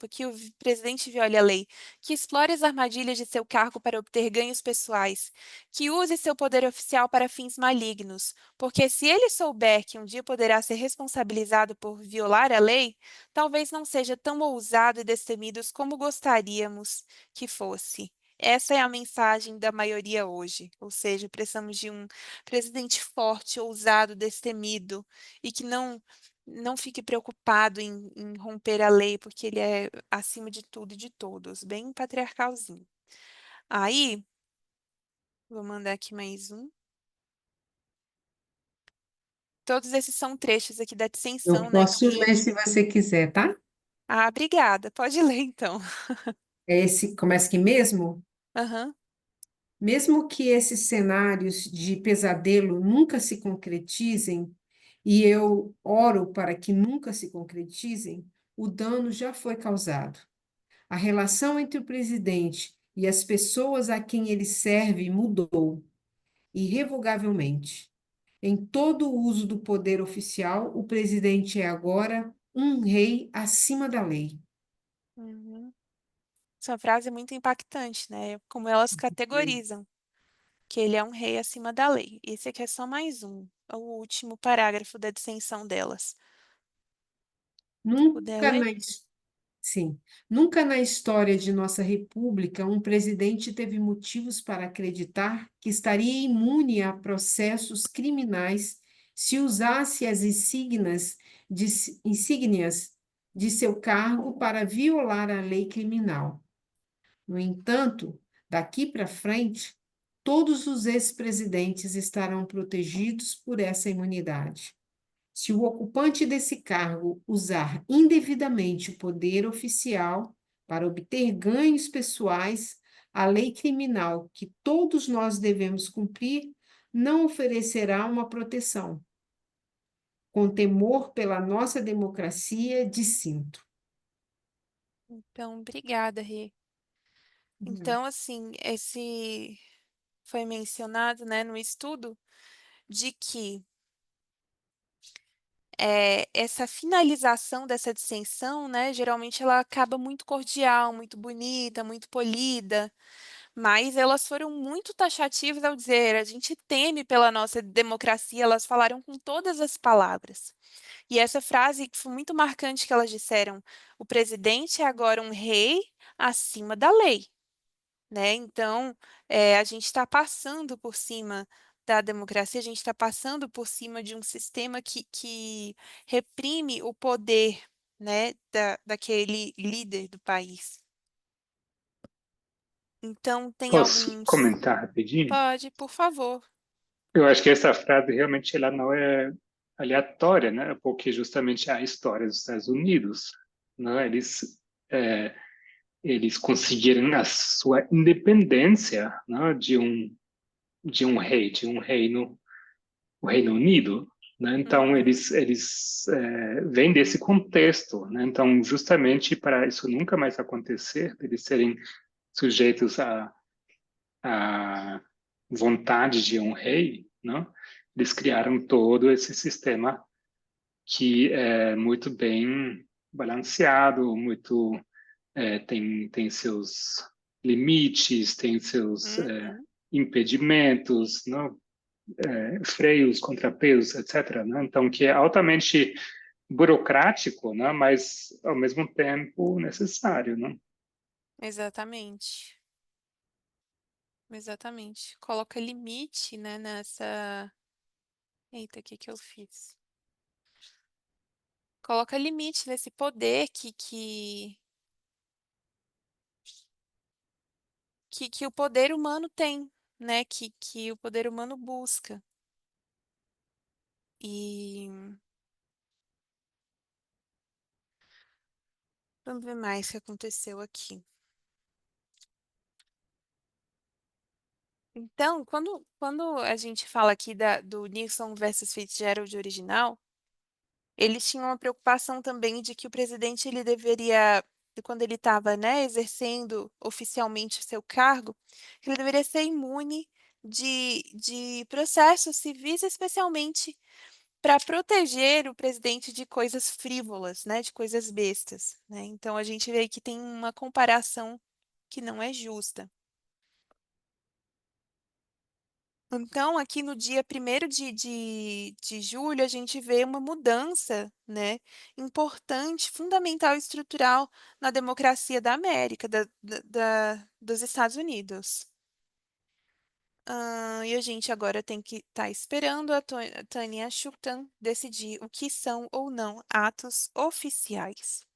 que o presidente viole a lei, que explore as armadilhas de seu cargo para obter ganhos pessoais, que use seu poder oficial para fins malignos, porque se ele souber que um dia poderá ser responsabilizado por violar a lei, talvez não seja tão ousado e destemido como gostaríamos que fosse. Essa é a mensagem da maioria hoje, ou seja, precisamos de um presidente forte, ousado, destemido, e que não fique preocupado em romper a lei, porque ele é acima de tudo e de todos, bem patriarcalzinho. Aí, vou mandar aqui mais um. Todos esses são trechos aqui da
Eu
dissensão, né?
posso ler se você quiser, tá?
Ah, obrigada. Pode ler, então.
É esse, começa aqui mesmo?
Aham.
Mesmo que esses cenários de pesadelo nunca se concretizem, e eu oro para que nunca se concretizem, o dano já foi causado. A relação entre o presidente e as pessoas a quem ele serve mudou irrevogavelmente. Em todo o uso do poder oficial, o presidente é agora um rei acima da lei.
Uhum. Essa frase é muito impactante, né? Como elas categorizam que ele é um rei acima da lei. Esse aqui é só mais um, o último parágrafo da dissensão delas. Puder
Nunca
ler?
na, Sim. Nunca na história de nossa república um presidente teve motivos para acreditar que estaria imune a processos criminais se usasse as insígnias de seu cargo para violar a lei criminal. No entanto, daqui para frente, todos os ex-presidentes estarão protegidos por essa imunidade. Se o ocupante desse cargo usar indevidamente o poder oficial para obter ganhos pessoais, a lei criminal que todos nós devemos cumprir não oferecerá uma proteção. Com temor pela nossa democracia, dissinto.
Então, obrigada, Rê. Então, assim, esse foi mencionado, né, no estudo de que essa finalização dessa dissensão, né, geralmente ela acaba muito cordial, muito bonita, muito polida, mas elas foram muito taxativas ao dizer: a gente teme pela nossa democracia. Elas falaram com todas as palavras. E essa frase que foi muito marcante que elas disseram: o presidente é agora um rei acima da lei, né? Então, a gente está passando por cima da democracia, a gente está passando por cima de um sistema que reprime o poder, né, daquele líder do país. Então, tem
Posso
alguns.
comentar rapidinho?
Pode, por favor.
Eu acho que essa frase realmente ela não é aleatória, né? Porque justamente a história dos Estados Unidos, né? Eles conseguiram a sua independência, né? De um rei, de um reino, o Reino Unido, né? Então
Uhum,
eles vêm desse contexto, né? Então justamente para isso nunca mais acontecer, eles serem sujeitos a vontade de um rei, não? Eles criaram todo esse sistema que é muito bem balanceado, muito tem seus limites, tem seus
uhum,
impedimentos, não? Freios, contrapesos, etc. Né? Então, que é altamente burocrático, né? Mas ao mesmo tempo necessário, né?
exatamente. Exatamente. Coloca limite, né, nessa. Eita, o que que eu fiz? Coloca limite nesse poder que o poder humano tem, né? Que o poder humano busca. E vamos ver mais o que aconteceu aqui. Então, quando a gente fala aqui do Nixon versus Fitzgerald original, eles tinham uma preocupação também de que o presidente ele deveria, quando ele estava, né, exercendo oficialmente o seu cargo, ele deveria ser imune de processos civis, especialmente para proteger o presidente de coisas frívolas, né, de coisas bestas, né? Então a gente vê que tem uma comparação que não é justa. Então, aqui no dia 1º de julho, a gente vê uma mudança, né, importante, fundamental e estrutural na democracia da América, dos Estados Unidos. E a gente agora tem que estar esperando a Tanya Chutkan decidir o que são ou não atos oficiais.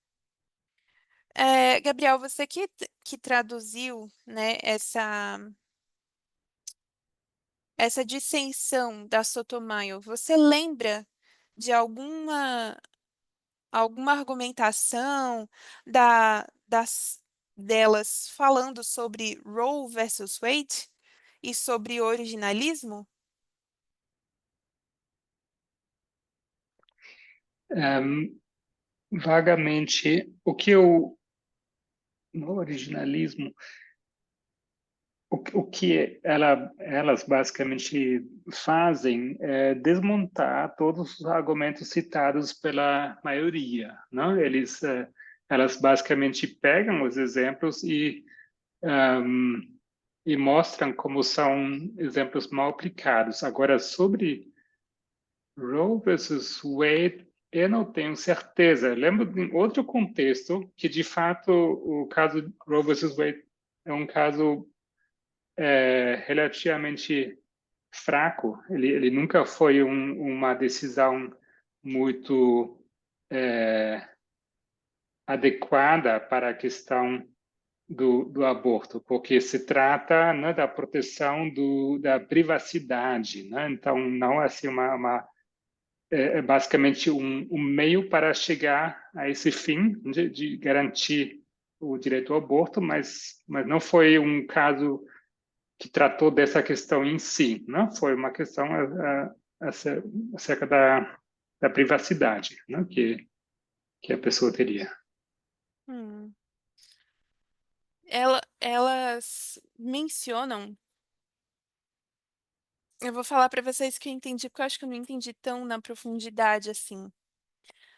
Gabriel, você que traduziu, né, essa dissensão da Sotomayor, você lembra de alguma argumentação delas falando sobre Roe versus Wade e sobre originalismo?
Vagamente, o que eu no originalismo, o que elas basicamente fazem é desmontar todos os argumentos citados pela maioria, não? Elas basicamente pegam os exemplos e mostram como são exemplos mal aplicados. Agora, sobre Roe versus Wade, Eu não tenho certeza. Eu lembro de outro contexto que, de fato, o caso Roe versus Wade é um caso relativamente fraco. Ele nunca foi uma decisão muito adequada para a questão do aborto, porque se trata, né, da proteção da privacidade, né? Então, não é assim é basicamente um meio para chegar a esse fim de garantir o direito ao aborto, mas não foi um caso que tratou dessa questão em si, né? Foi uma questão acerca da privacidade, né? Que a pessoa teria.
Hum. Elas mencionam. Eu vou falar para vocês que eu entendi, porque eu acho que eu não entendi tão na profundidade assim.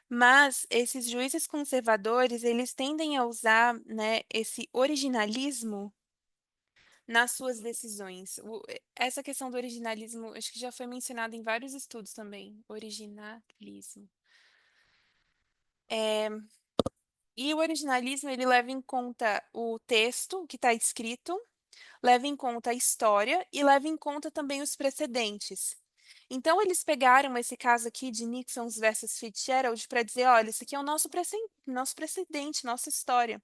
Mas esses juízes conservadores, eles tendem a usar, né, esse originalismo nas suas decisões. Essa questão do originalismo, acho que já foi mencionada em vários estudos também. Originalismo. E o originalismo, ele leva em conta o texto, o que está escrito, leva em conta a história e leva em conta também os precedentes. Então, eles pegaram esse caso aqui de Nixon versus Fitzgerald para dizer, olha, isso aqui é o nosso precedente, nossa história.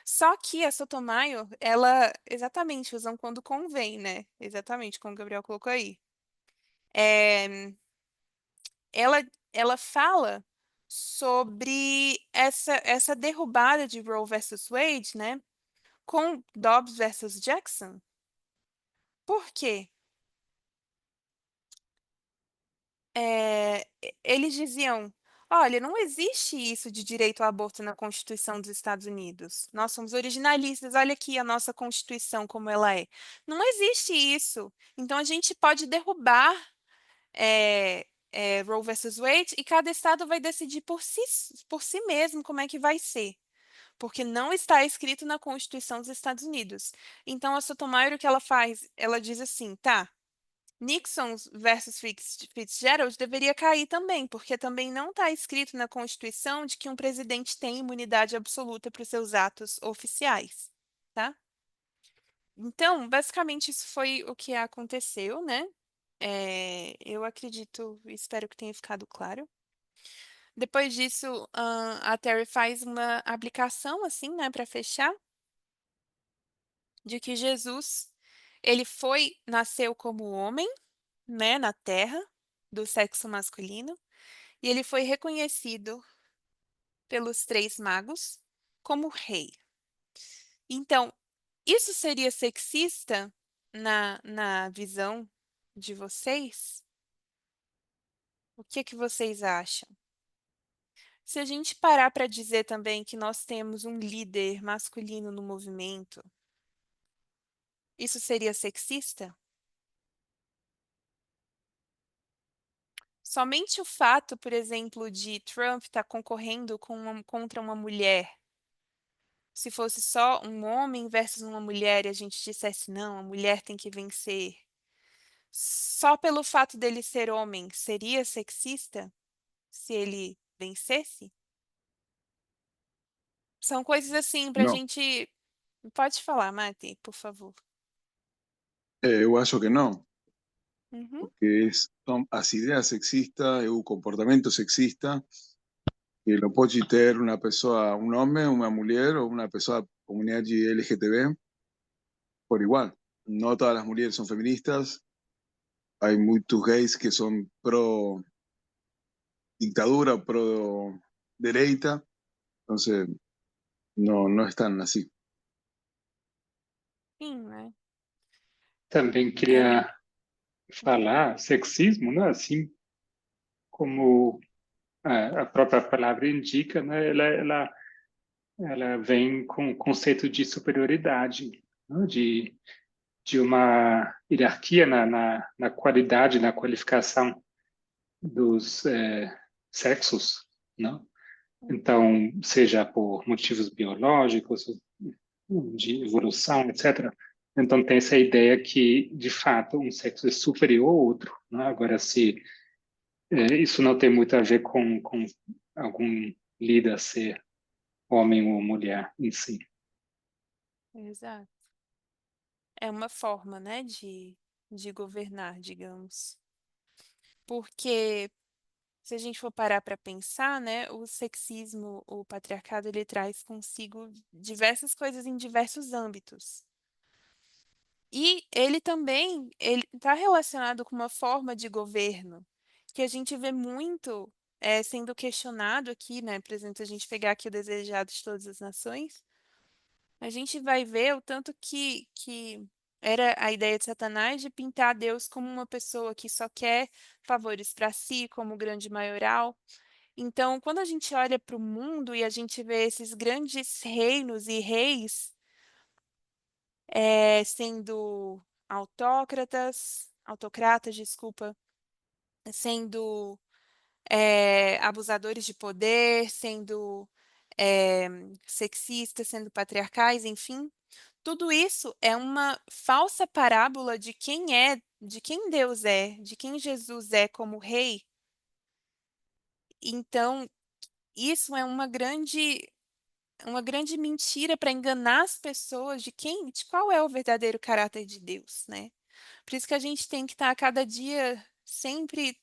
Só que a Sotomayor, ela, exatamente, usam quando convém, né? Exatamente, como o Gabriel colocou aí. É, ela, ela fala sobre essa derrubada de Roe versus Wade, né? Com Dobbs versus Jackson. Por quê? Eles diziam: olha, não existe isso de direito ao aborto na Constituição dos Estados Unidos. Nós somos originalistas, olha aqui a nossa Constituição como ela é. Não existe isso. Então a gente pode derrubar Roe versus Wade e cada estado vai decidir por si mesmo como é que vai ser. Porque não está escrito na Constituição dos Estados Unidos. Então a Sotomayor, o que ela faz? Ela diz assim, tá. Nixon versus Fitzgerald deveria cair também, porque também não está escrito na Constituição de que um presidente tem imunidade absoluta para os seus atos oficiais, tá? Então, basicamente, isso foi o que aconteceu, né? Eu acredito, espero que tenha ficado claro. Depois disso, a Terry faz uma aplicação, assim, né, para fechar, de que Jesus, ele nasceu como homem, né, na Terra, do sexo masculino, e ele foi reconhecido pelos três magos como rei. Então, isso seria sexista na visão de vocês? O que vocês acham? Se a gente parar para dizer também que nós temos um líder masculino no movimento, isso seria sexista? Somente o fato, por exemplo, de Trump estar concorrendo contra uma mulher, se fosse só um homem versus uma mulher e a gente dissesse não, a mulher tem que vencer, só pelo fato dele ser homem, seria sexista se ele vencesse? São coisas assim para a
No,
gente. Pode falar, Mati, por favor.
eu acho que não,
Uhum.
porque son as ideas sexistas, o comportamento sexista, que lo pode ter uma pessoa, um homem, uma mulher ou uma pessoa da comunidade LGTB por igual. No todas las mujeres son feministas, hay muchos gays que son pro dictadura, pro derecha, entonces no están así.
Sim, né?
Também
É,
queria falar sexismo, né? Assim como a própria palavra indica, né? Ela vem com o conceito de superioridade, né? De uma hierarquia na qualidade, na qualificação dos sexos, né? Então, seja por motivos biológicos, de evolução, etc. Então, tem essa ideia que, de fato, um sexo é superior ao outro, né? Agora, se isso não tem muito a ver com algum líder ser homem ou mulher em si.
Exato. É uma forma, né, de governar, digamos. Porque se a gente for parar para pensar, né, o sexismo, o patriarcado, ele traz consigo diversas coisas em diversos âmbitos. E ele também, ele está relacionado com uma forma de governo que a gente vê muito sendo questionado aqui, né? Por exemplo, se a gente pegar aqui o Desejado de Todas as Nações, a gente vai ver o tanto que era a ideia de Satanás de pintar Deus como uma pessoa que só quer favores para si, como o grande maioral. Então, quando a gente olha para o mundo e a gente vê esses grandes reinos e reis sendo autocratas, desculpa, sendo abusadores de poder, sendo eh, sexistas, sendo patriarcais, enfim, tudo isso é uma falsa parábola de quem Deus é, de quem Jesus é como rei. Então, isso é uma grande mentira para enganar as pessoas de qual é o verdadeiro caráter de Deus, né? Por isso que a gente tem que estar a cada dia sempre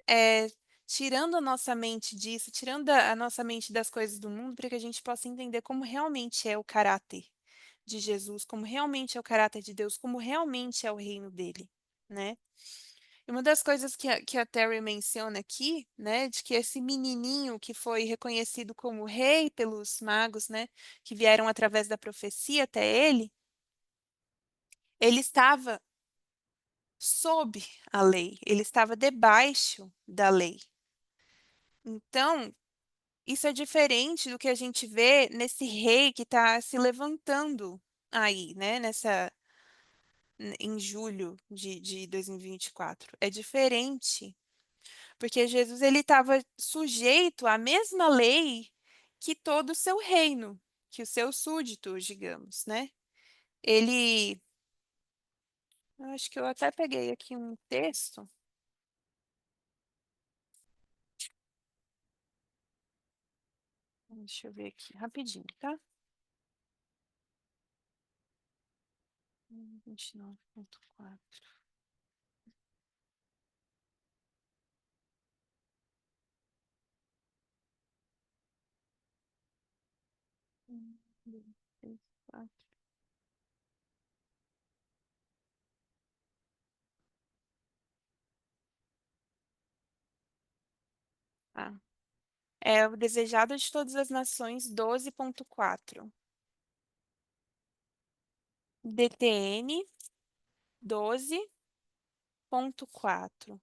é, tirando a nossa mente disso, tirando a nossa mente das coisas do mundo, para que a gente possa entender como realmente é o caráter de Jesus, como realmente é o caráter de Deus, como realmente é o reino dele, né? E uma das coisas que a Terry menciona aqui, né, de que esse menininho que foi reconhecido como rei pelos magos, né, que vieram através da profecia até ele estava sob a lei, ele estava debaixo da lei. Então, isso é diferente do que a gente vê nesse rei que está se levantando aí, né, em julho de 2024. É diferente. Porque Jesus ele estava sujeito à mesma lei que todo o seu reino, que os seus súditos, digamos, né? Ele, eu acho que eu até peguei aqui um texto. Deixa eu ver aqui rapidinho, tá? 29.4. Dois, três, quatro. Ah, é o Desejado de Todas as Nações 12.4. DTN 12.4.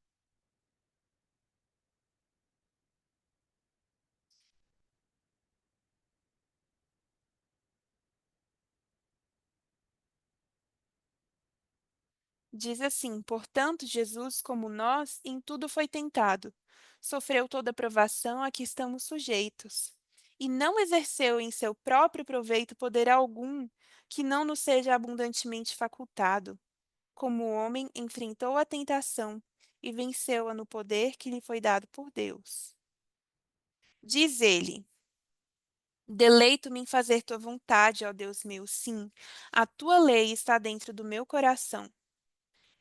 Diz assim: portanto, Jesus, como nós, em tudo foi tentado, sofreu toda a provação a que estamos sujeitos, e não exerceu em seu próprio proveito poder algum que não nos seja abundantemente facultado. Como o homem enfrentou a tentação e venceu-a no poder que lhe foi dado por Deus. Diz ele: deleito-me em fazer tua vontade, ó Deus meu, sim, a tua lei está dentro do meu coração.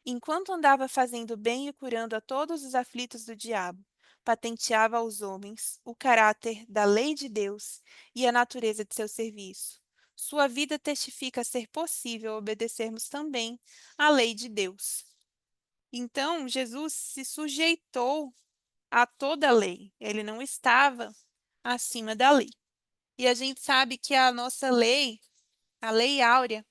Enquanto andava fazendo bem e curando a todos os aflitos do diabo, patenteava aos homens o caráter da lei de Deus e a natureza de seu serviço. Sua vida testifica ser possível obedecermos também à lei de Deus. Então, Jesus se sujeitou a toda a lei. Ele não estava acima da lei. E a gente sabe que a nossa lei, a lei áurea,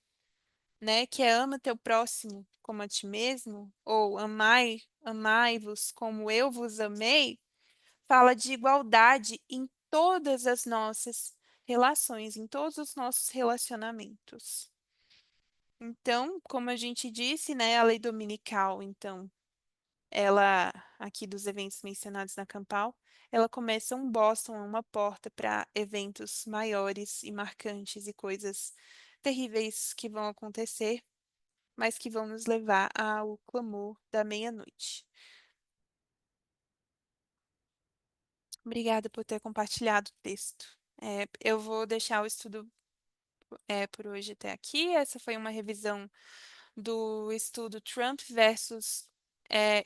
né, que é ama teu próximo como a ti mesmo, ou amai-vos como eu vos amei, fala de igualdade em todas as nossas relações, em todos os nossos relacionamentos. Então, como a gente disse, né, a lei dominical, então, ela, aqui dos eventos mencionados na Campal, ela começa um Boston, uma porta para eventos maiores e marcantes e coisas terríveis que vão acontecer, mas que vão nos levar ao clamor da meia-noite. Obrigada por ter compartilhado o texto. Eu vou deixar o estudo por hoje até aqui. Essa foi uma revisão do estudo Trump versus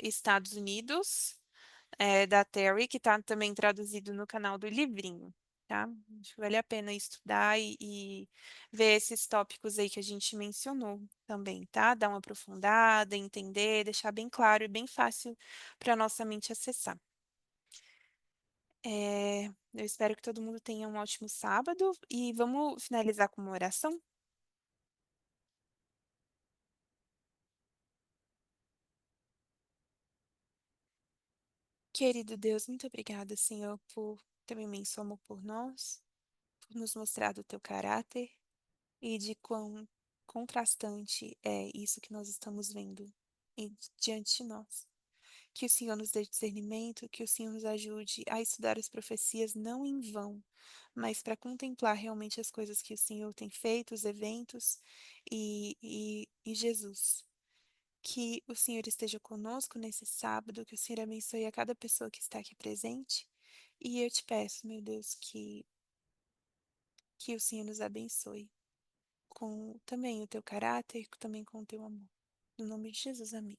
Estados Unidos, da Terry, que está também traduzido no canal do Livrinho, tá? Acho que vale a pena estudar e ver esses tópicos aí que a gente mencionou também, tá? Dar uma aprofundada, entender, deixar bem claro e bem fácil para nossa mente acessar. Eu espero que todo mundo tenha um ótimo sábado e vamos finalizar com uma oração? Querido Deus, muito obrigada, Senhor, por teu imenso amor por nós, por nos mostrar do teu caráter e de quão contrastante é isso que nós estamos vendo diante de nós. Que o Senhor nos dê discernimento, que o Senhor nos ajude a estudar as profecias não em vão, mas para contemplar realmente as coisas que o Senhor tem feito, os eventos e Jesus. Que o Senhor esteja conosco nesse sábado, que o Senhor abençoe a cada pessoa que está aqui presente. E eu te peço, meu Deus, que o Senhor nos abençoe com também o teu caráter, também com o teu amor. No nome de Jesus, amém.